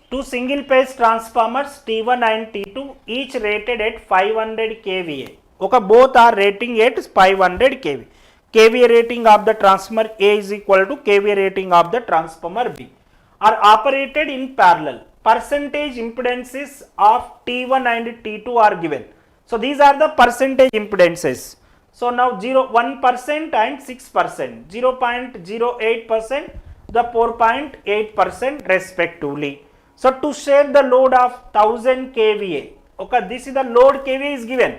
Two single phase transformers T1 and T2 each rated at 500 kVA. Okay, both are rating at 500 kVA. KVA rating of the transformer A is equal to KVA rating of the transformer B. Are operated in parallel. Percentage impedances of T1 and T2 are given. So these are the percentage impedances. So now 1% and 6%, 0.08%, the 4.8% respectively. So to share the load of 1000 kVA, okay, this is the load KVA is given.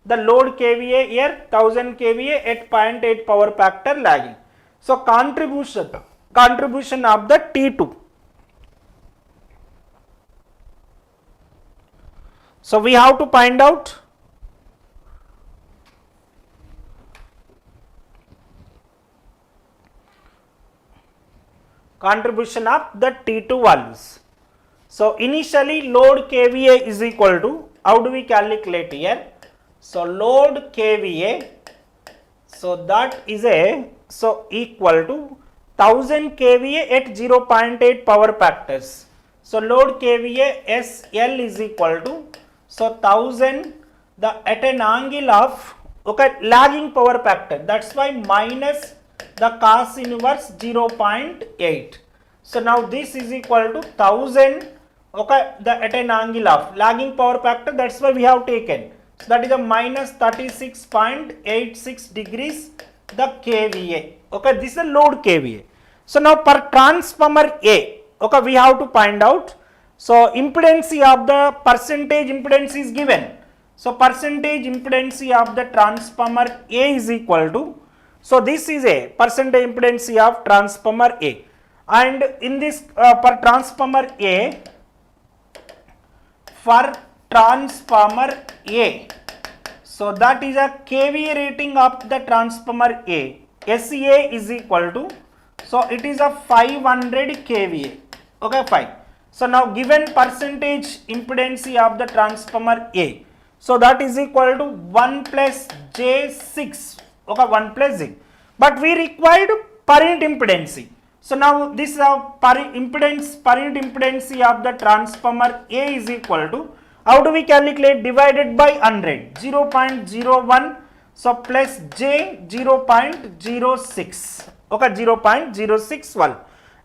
The load KVA here 1000 kVA at 0.8 power factor lagging. So contribution of the T2. So we have to find out contribution of the T2 values. So initially load KVA is equal to, how do we calculate here? So load KVA, so that is equal to 1000 kVA at 0.8 power factors. So load KVA SL is equal to, so 1000 at an angle of, okay, lagging power factor, that's why minus the cos inverse 0.8. So now this is equal to 1000, okay, at an angle of lagging power factor, that's why we have taken. So that is a minus 36.86 degrees the KVA. Okay, this is the load KVA. So now per transformer A, okay, we have to find out. So impedance of the percentage impedance is given. So percentage impedance of the transformer A is equal to, so this is a percentage impedance of transformer A, and in this per transformer A, for transformer A, so that is a KVA rating of the transformer A, SCA is equal to, so it is a 500 kVA, okay, fine. So now given percentage impedance of the transformer A, so that is equal to 1 plus J6, okay, 1 plus Z, but we required per unit impedance. So now this is per unit impedance of the transformer A is equal to, how do we calculate? Divided by 100, 0.01, so plus J 0.06, okay, 0.061.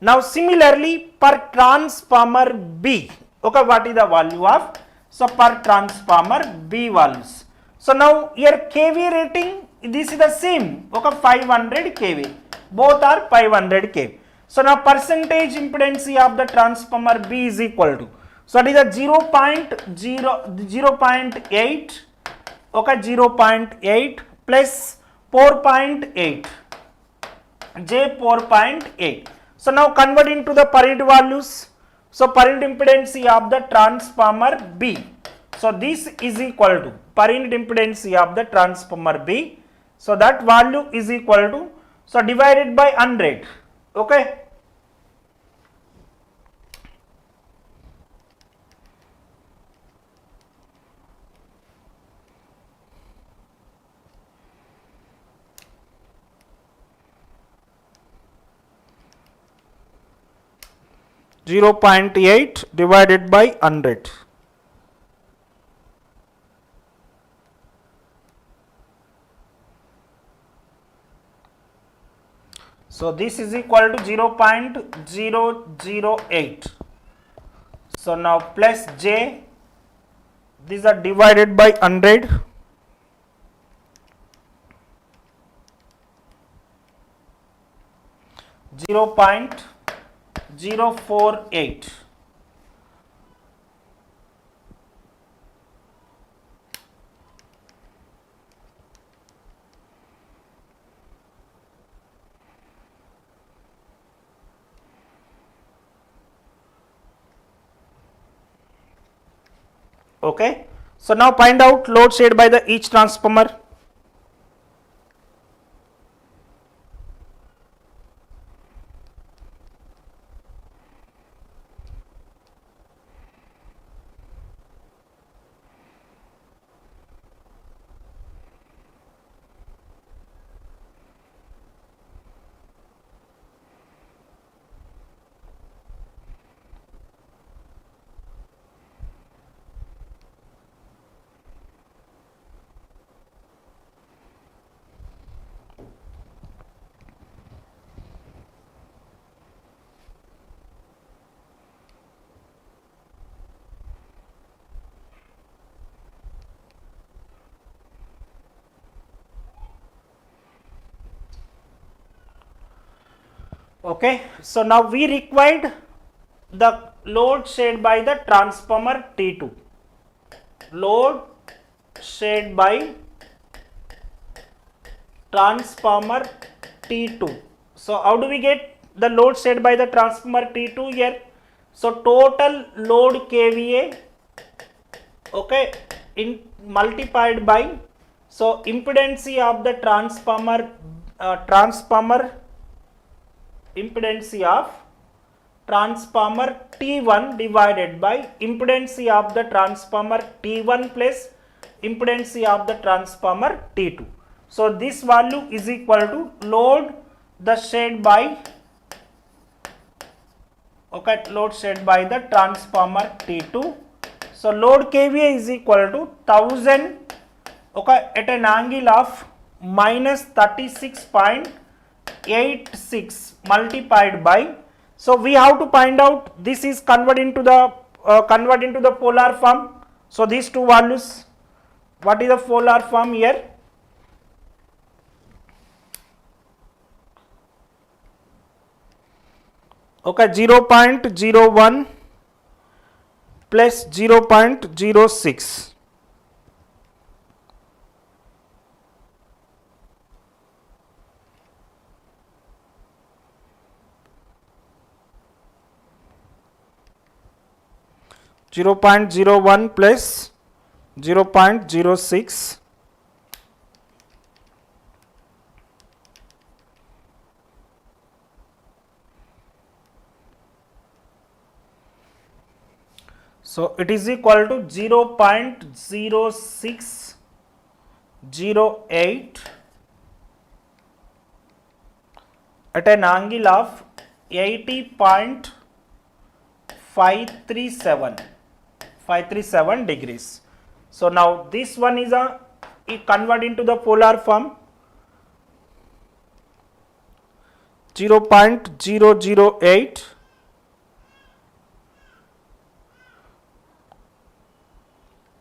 Now similarly per transformer B, okay, what is the value of, so per transformer B values. So now here KVA rating this is the same, okay, 500 kV. Both are 500 kV. So now percentage impedance of the transformer B is equal to, so it is a 0.8, okay, 0.8 plus 4.8, J 4.8. So now convert into the per unit values. So per unit impedance of the transformer B. So this is equal to per unit impedance of the transformer B. So that value is equal to, so divided by 100, okay. .8 divided by 100. So this is equal to 0.008. So now plus J, these are divided by 100. .048. Okay. So now find out load shared by the each transformer. Okay, so now we required the load shared by the transformer T2. Load shared by transformer T2. So how do we get the load shared by the transformer T2 here? So total load KVA, okay, in multiplied by, so impedance of the transformer impedance of transformer T1 divided by impedance of the transformer T1 plus impedance of the transformer T2. So this value is equal to load the shared by, okay, load shared by the transformer T2. So load KVA is equal to 1000, okay, at an angle of minus 36.86 multiplied by, so we have to find out, this is convert into the polar form. So these two values, what is the polar form here? Okay, 0.01 plus 0.06. .01 plus 0.06. So it is equal to 0.0608 at an angle of 80.537 degrees. So now this one is convert into the polar form, 0.008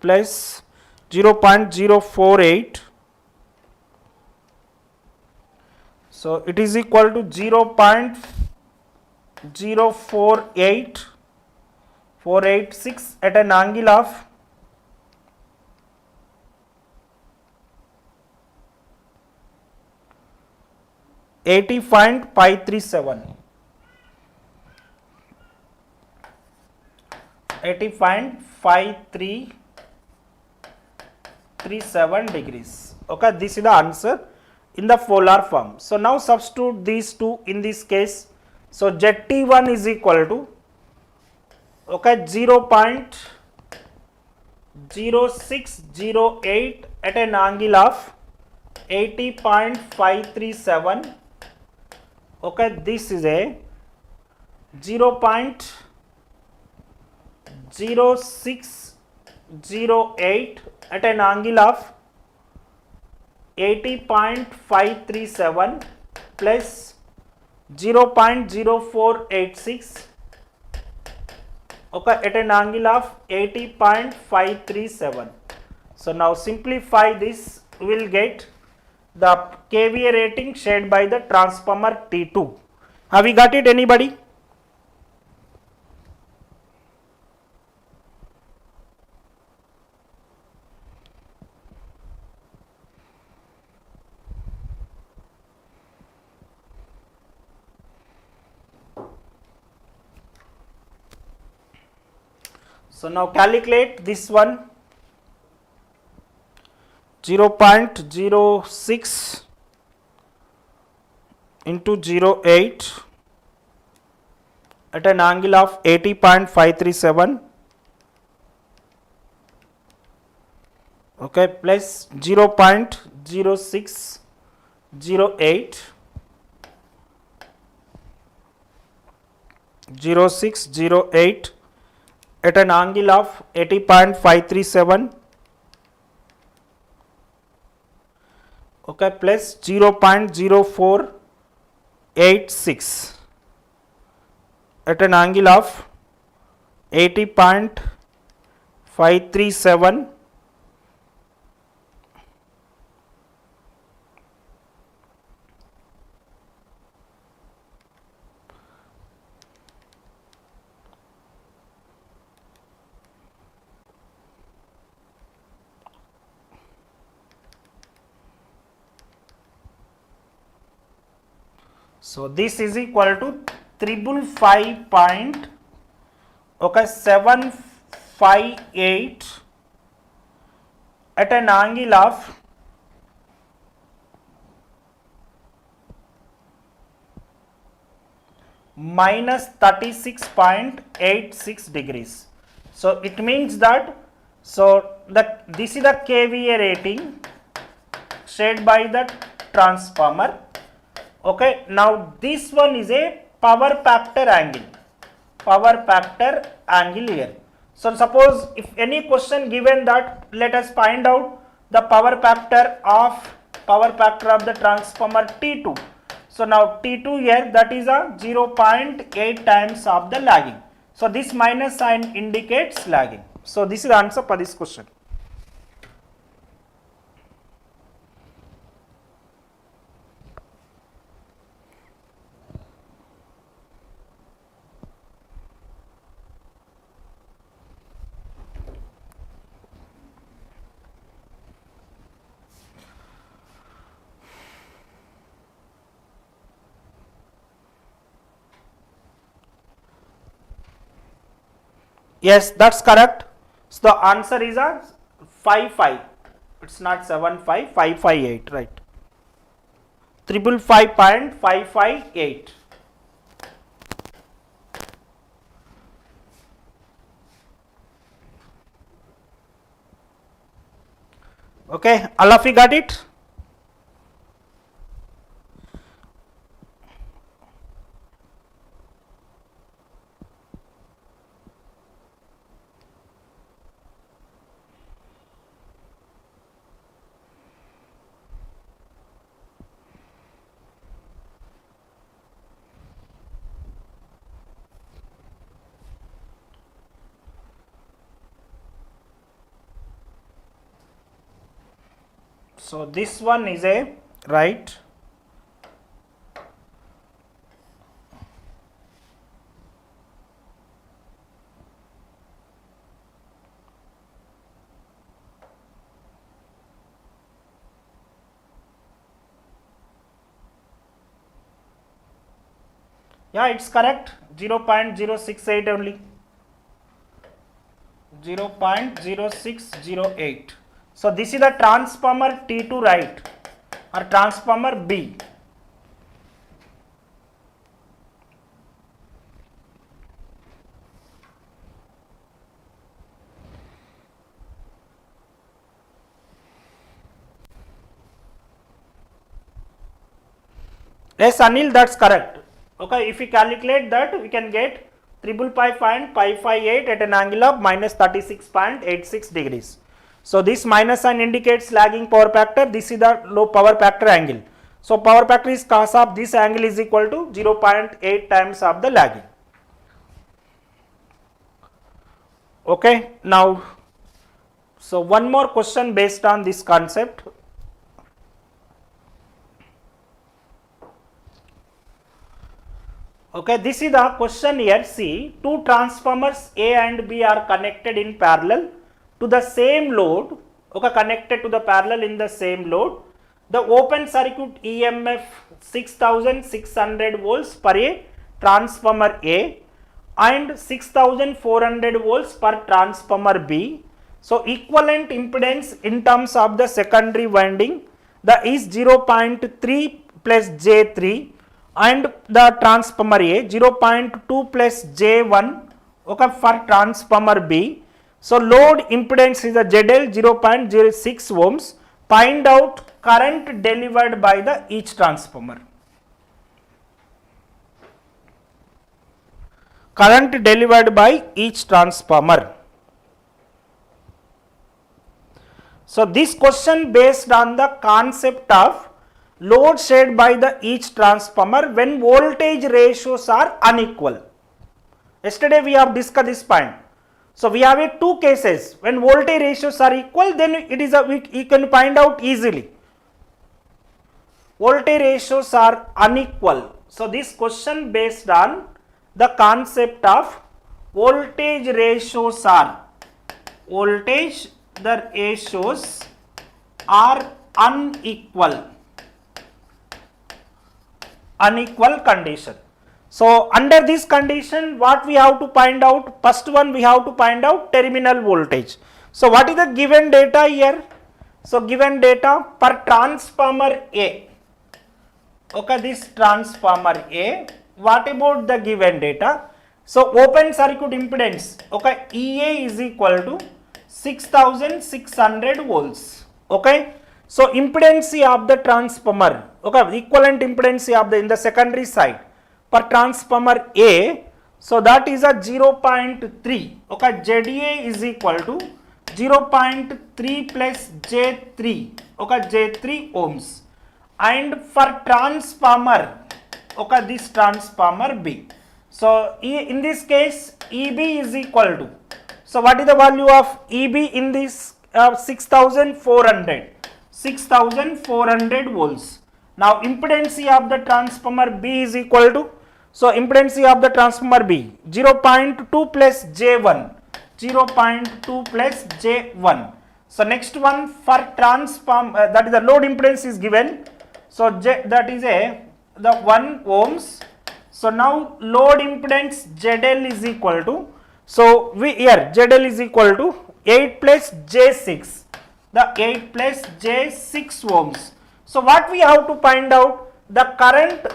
plus 0.048 So it is equal to 0.048486 at an angle of 80.537. 80.537 degrees. Okay, this is the answer in the polar form. So now substitute these two in this case. So ZT1 is equal to, okay, 0.0608 at an angle of 80.537. Okay, this is a 0.0608 at an angle of 80.537 plus 0.0486, okay, at an angle of 80.537. So now simplify this, we will get the KVA rating shared by the transformer T2. Have we got it, anybody? So now calculate this one, 0.06 into 08 at an angle of 80.537, okay, plus 0.0608 at an angle of 80.537, okay, plus 0.0486 at an angle of 80.537, so this is equal to 758 at an angle of minus 36.86 degrees. So it means that, so this is the KVA rating shared by the transformer. Okay, now this one is a power factor angle here. So suppose if any question given that, let us find out the power factor of the transformer T2. So now T2 here, that is a 0.8 times of the lagging. So this minus sign indicates lagging. So this is the answer for this question. Yes, that's correct. So the answer is a 55. It's not 75, 558, right? 555.558. Okay, all of you got it? So this one is a right. Yeah, it's correct. 0.068 only. 0.0608. So this is the transformer T2, right, or transformer B. Yes, Anil, that's correct. Okay, if we calculate that, we can get 555.558 at an angle of minus 36.86 degrees. So this minus sign indicates lagging power factor. This is the low power factor angle. So power factor is cos of this angle is equal to 0.8 times of the lagging. Okay, now, so one more question based on this concept. Okay, this is the question here. See, two transformers A and B are connected in parallel to the same load. Okay, connected to the parallel in the same load. The open circuit EMF 6600 volts per a transformer A and 6400 volts per transformer B. So equivalent impedance in terms of the secondary winding, the is 0.3 plus J3 and the transformer A 0.2 plus J1, okay, for transformer B. So load impedance is a ZL 0.06 ohms. Find out current delivered by the each transformer. Current delivered by each transformer. So this question based on the concept of load shared by the each transformer when voltage ratios are unequal. Yesterday we have discussed this point. So we have two cases. When voltage ratios are equal, then it is you can find out easily. Voltage ratios are unequal. So this question based on the concept of voltage ratios are unequal. Unequal condition. So under this condition, what we have to find out? First one, we have to find out terminal voltage. So what is the given data here? So given data per transformer A. Okay, this transformer A. What about the given data? So open circuit impedance, okay, EA is equal to 6600 volts. Okay. So impedance of the transformer, okay, equivalent impedance of the in the secondary side per transformer A. So that is a 0.3. Okay, ZA is equal to 0.3 plus J3. Okay, J3 ohms. And for transformer, okay, this transformer B. So in this case, EB is equal to. So what is the value of EB in this 6400? 6400 volts. Now impedance of the transformer B is equal to, so impedance of the transformer B 0.2 plus J1, 0.2 plus J1. So next one for transformer, that is the load impedance is given. So that is the 1 ohms. So now load impedance ZL is equal to, so we here ZL is equal to 8 plus J6. The 8 plus J6 ohms. So what we have to find out? The current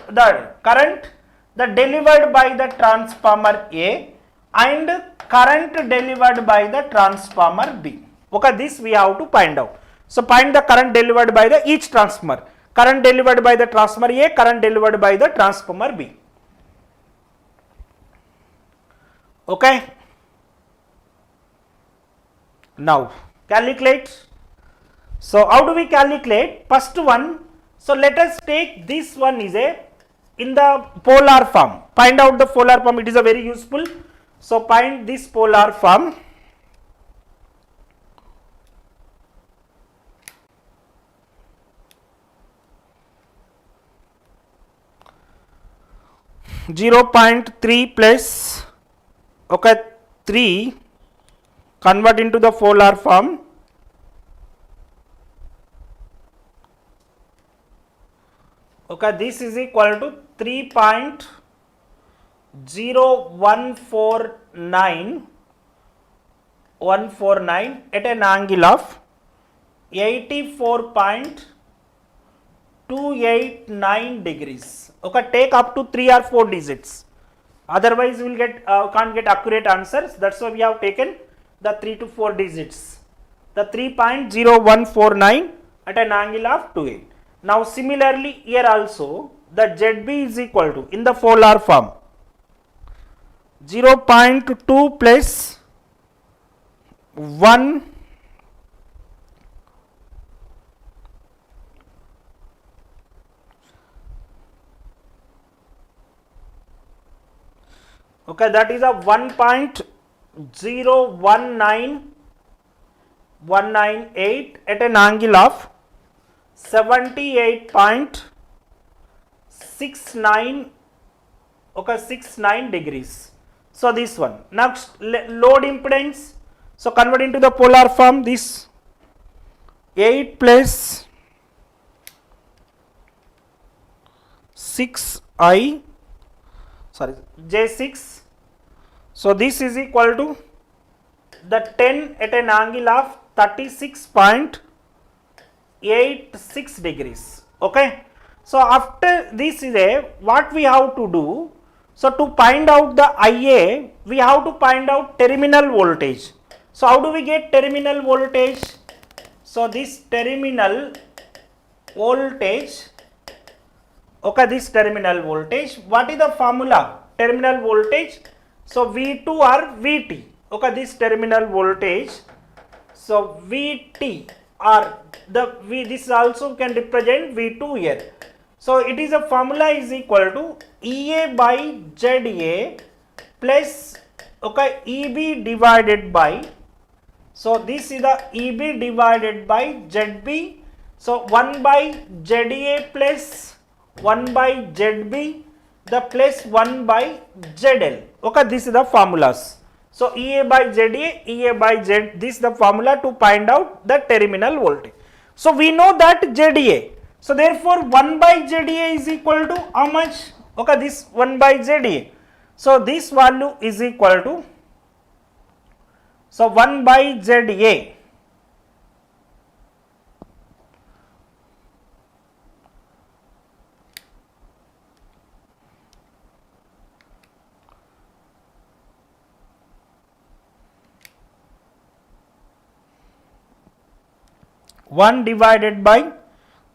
delivered by the transformer A and current delivered by the transformer B. Okay, this we have to find out. So find the current delivered by the each transformer. Current delivered by the transformer A, current delivered by the transformer B. Okay. Now calculate. So how do we calculate? First one, so let us take this one is in the polar form. Find out the polar form, it is a very useful. So find this polar form. .3 plus, okay, 3 convert into the polar form. Okay, this is equal to 3.0 149 at an angle of 84.289 degrees. Okay, take up to 3 or 4 digits. Otherwise, we will can't get accurate answers. That's why we have taken the 3 to 4 digits. The 3.0149 at an angle of 28. Now, similarly, here also the ZB is equal to, in the polar form, 0.2 plus 1 okay, that is a 1.019198 at an angle of 78.69 okay 69 degrees. So this one. Next, load impedance. So convert into the polar form, this 8 plus 6i sorry J6. So this is equal to the 10 at an angle of 36.86 degrees. Okay. So after this is what we have to do. So to find out the IA, we have to find out terminal voltage. So how do we get terminal voltage? So this terminal voltage, okay, this terminal voltage, what is the formula? Terminal voltage, so V2 or VT, okay, this terminal voltage, so VT or the V, this also can represent V2 here. So it is a formula is equal to EA by ZA plus okay EB divided by, so this is the EB divided by ZB, so 1 by ZA plus 1 by ZB the plus 1 by ZL, okay, this is the formulas. So EA by ZA, EA by Z, this is the formula to find out the terminal voltage. So we know that ZA, so therefore 1 by ZA is equal to how much? Okay, this 1 by ZA. So this value is equal to, so 1 by ZA. One divided by,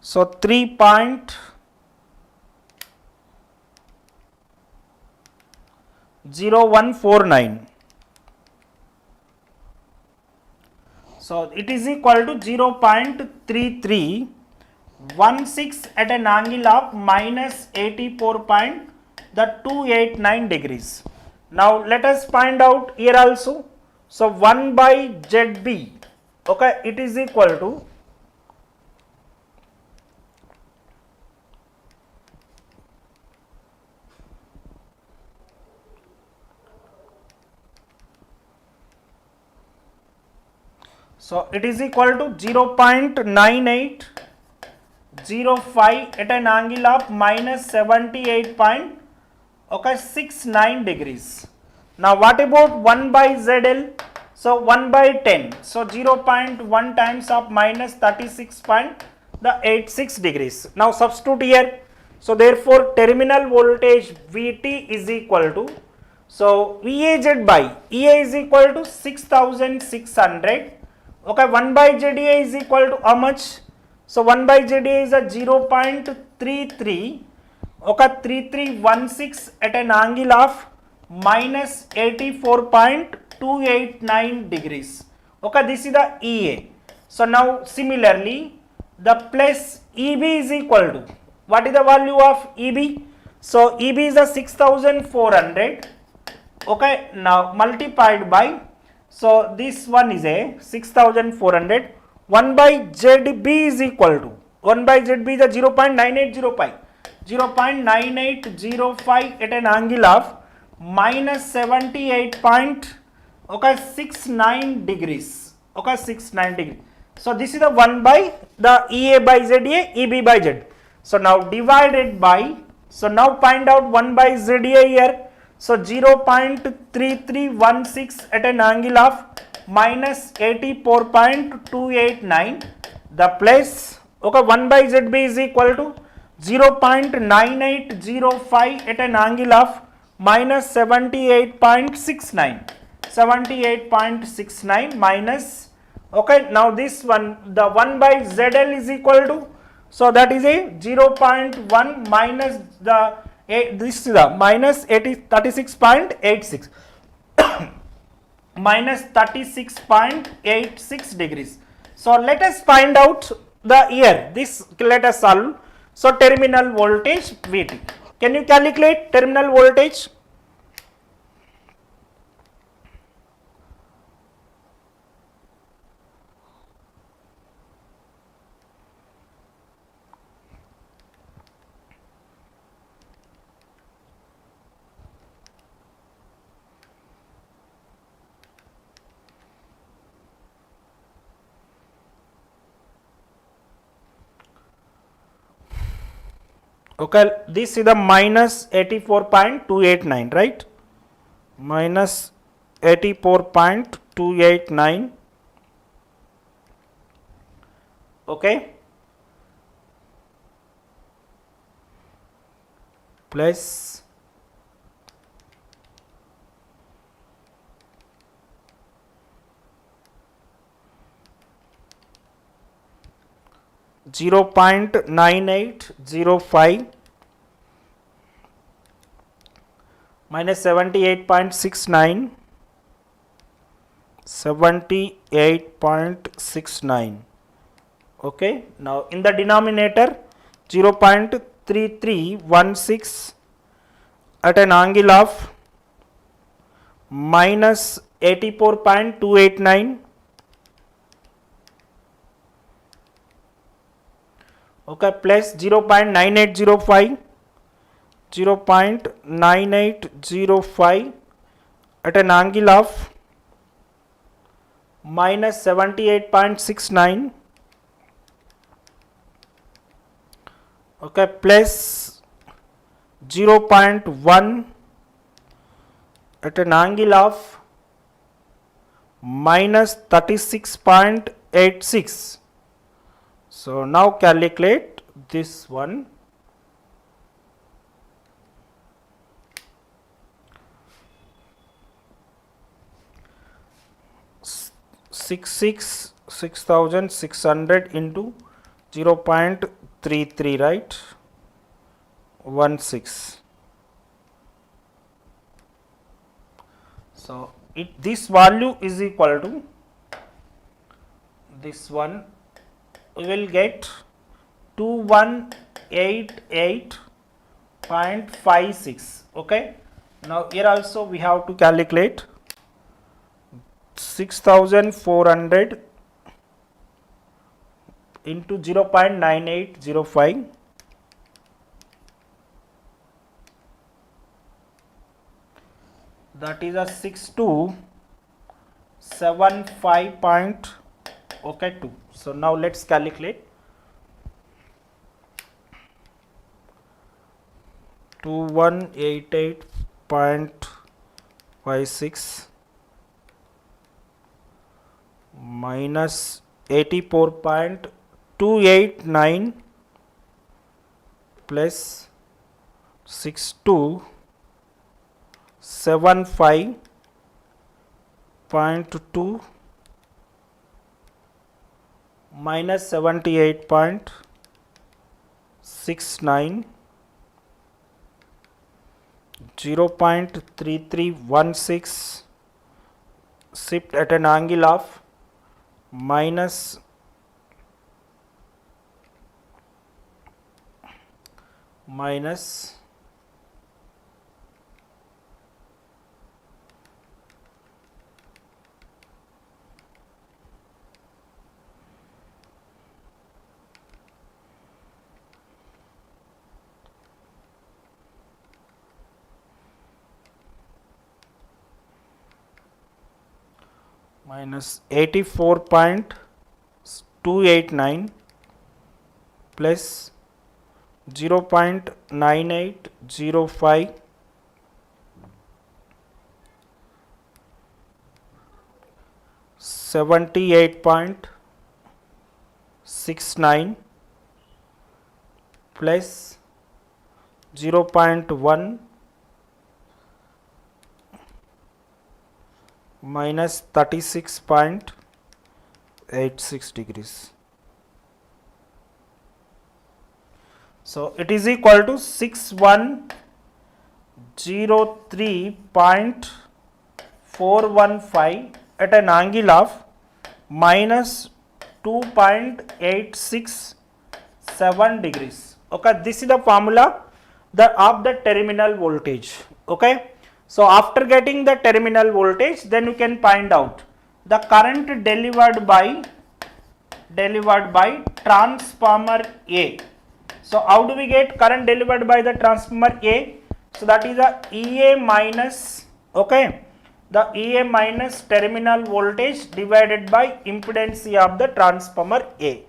so 3.0149. So it is equal to 0.3316 at an angle of minus 84.289 degrees. Now let us find out here also. So 1 by ZB, okay, it is equal to, so it is equal to 0.9805 at an angle of minus 78.69 degrees. Now what about 1 by ZL? So 1 by 10. So 0.1 times of minus 36.86 degrees. Now substitute here. So therefore terminal voltage VT is equal to, so VAZ by EA is equal to 6600. Okay, 1 by ZA is equal to how much? So 1 by ZA is a 0.33, okay, 3316 at an angle of minus 84.289 degrees. Okay, this is the EA. So now similarly the plus EB is equal to, what is the value of EB? So EB is a 6400, okay, now multiplied by, so this one is a 6400, 1 by ZB is equal to, 1 by ZB is a 0.9805, 0.9805 at an angle of minus 78.69 degrees, okay, 69 degrees. So this is the 1 by the EA by ZA, EB by Z. So now divided by, so now find out 1 by ZA here. So 0.3316 at an angle of minus 84.289. The place, okay, 1 by ZB is equal to 0.9805 at an angle of minus 78.69. 78.69 minus, okay, now this one, the 1 by ZL is equal to, so that is a 0.1 minus the, this is the minus 36.86 minus 36.86 degrees. So let us find out the here, this let us solve. So terminal voltage VT. Can you calculate terminal voltage? Okay, this is the minus 84.289, right? Minus 84.289. Okay, plus 0.9805 minus 78.69, 78.69. Okay, now in the denominator 0.3316 at an angle of minus 84.289. Okay, plus 0.9805, 0.9805 at an angle of minus 78.69. Okay, plus 0.1 at an angle of minus 36.86. So now calculate this one. 6,600 into 0.33, right? 16. So this value is equal to this one. We will get 2188.56. Okay, now here also we have to calculate 6,400 into 0.9805, that is a 6275.2. So now let's calculate. 2188.56 minus 84.289 plus 6275.2 minus 78.69, 0.3316 shift at an angle of minus minus 84.289 plus 0.9805 78.69 plus 0.1 minus 36.86 degrees. So it is equal to 6103.415 at an angle of minus 2.867 degrees. Okay, this is the formula of the terminal voltage. Okay, so after getting the terminal voltage, then you can find out the current delivered by transformer A. So how do we get current delivered by the transformer A? So that is the EA minus, okay, the EA minus terminal voltage divided by impedance of the transformer A.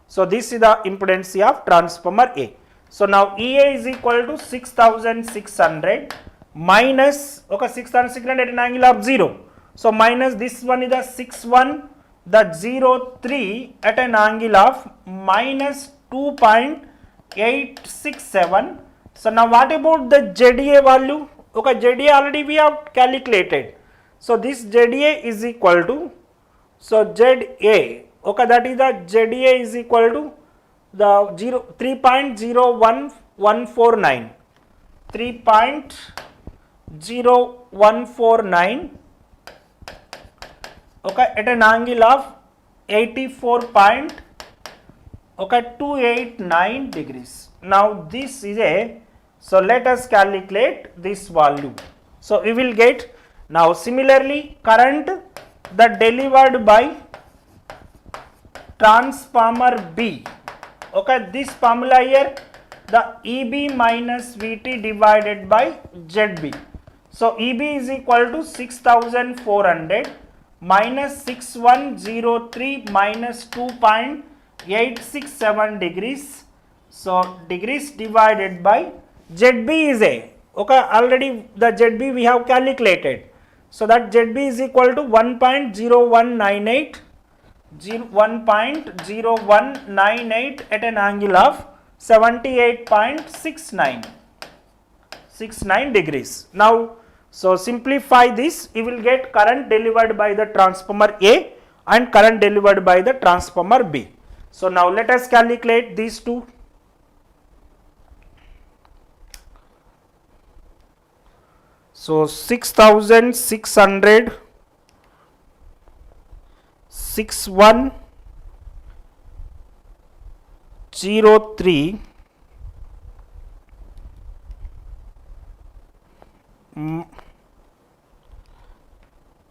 So this is the impedance of transformer A. So now EA is equal to 6600 minus, okay, 6600 at an angle of 0. So minus this one is the 6103 at an angle of minus 2.867. So now what about the ZA value? Okay, ZA already we have calculated. So this ZA is equal to, so ZA, okay, that is the ZA is equal to the 3.0149, 3.0149, okay, at an angle of 84.289 degrees. Now this is a, so let us calculate this value. So we will get, now similarly current that delivered by transformer B, okay, this formula here, the EB minus VT divided by ZB. So EB is equal to 6400 minus 6103 minus 2.867 degrees. So degrees divided by ZB is a, okay, already the ZB we have calculated. So that ZB is equal to 1.0198 at an angle of 78.69 degrees. Now so simplify this, you will get current delivered by the transformer A and current delivered by the transformer B. So now let us calculate these two. So 6600 6103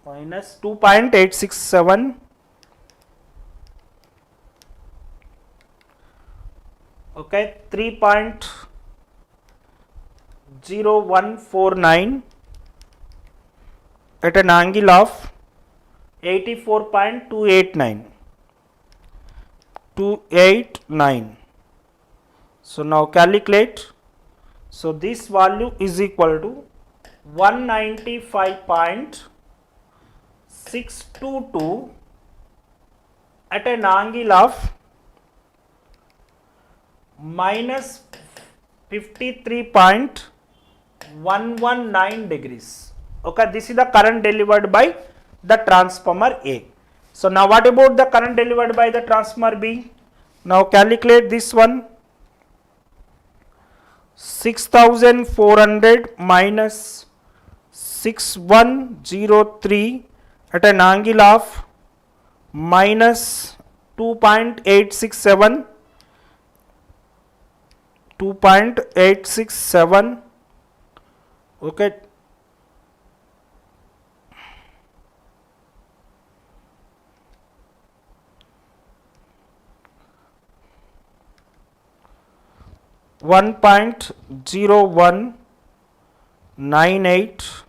minus 2.867, okay, 3.0149 at an angle of 84.289. So now calculate. So this value is equal to 195.622 at an angle of minus 53.119 degrees. Okay, this is the current delivered by the transformer A. So now what about the current delivered by the transformer B? Now calculate this one. 6400 minus 6103 at an angle of minus 2.867, okay, one 1.0198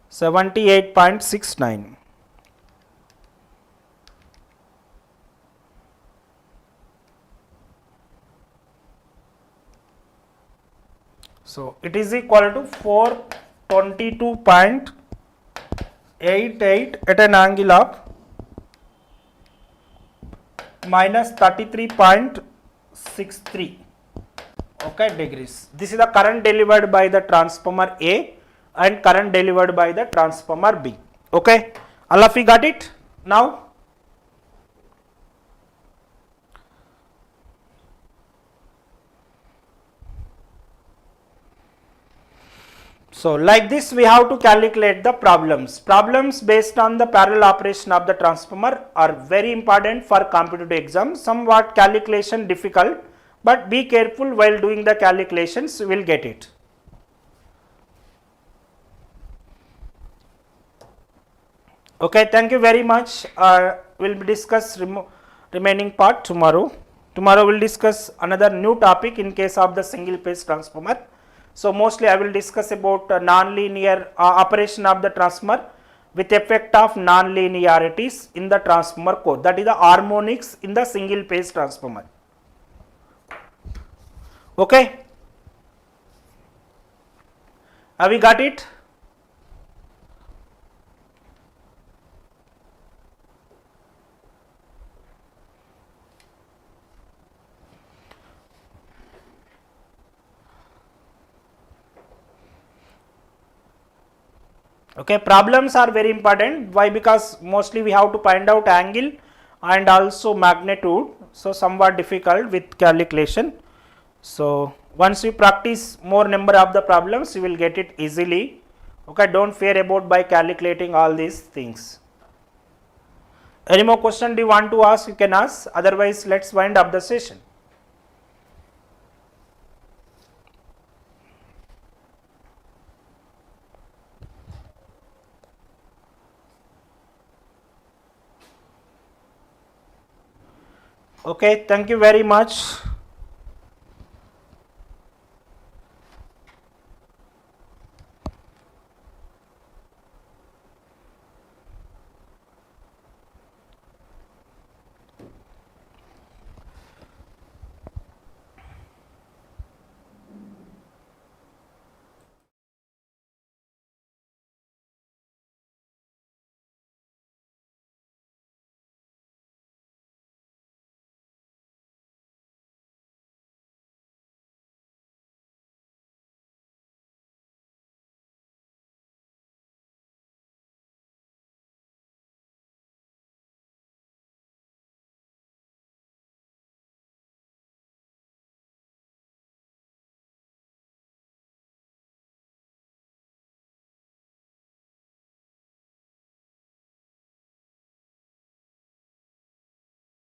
78.69. So it is equal to 422.9 88 at an angle of minus 33.63 okay degrees. This is the current delivered by the transformer A and current delivered by the transformer B. Okay, all of you got it now? So like this we have to calculate the problems. Problems based on the parallel operation of the transformer are very important for competitive exam. Somewhat calculation difficult, but be careful while doing the calculations, you will get it. Okay, thank you very much. We'll discuss remaining part tomorrow. Tomorrow we'll discuss another new topic in case of the single phase transformer. So mostly I will discuss about non-linear operation of the transformer with effect of non-linearities in the transformer code, that is the harmonics in the single phase transformer. Okay, have we got it? Okay, problems are very important. Why? Because mostly we have to find out angle and also magnitude, so somewhat difficult with calculation. So once you practice more number of the problems, you will get it easily. Okay, don't fear about by calculating all these things. Any more question do you want to ask? You can ask, otherwise let's wind up the session. Okay, thank you very much.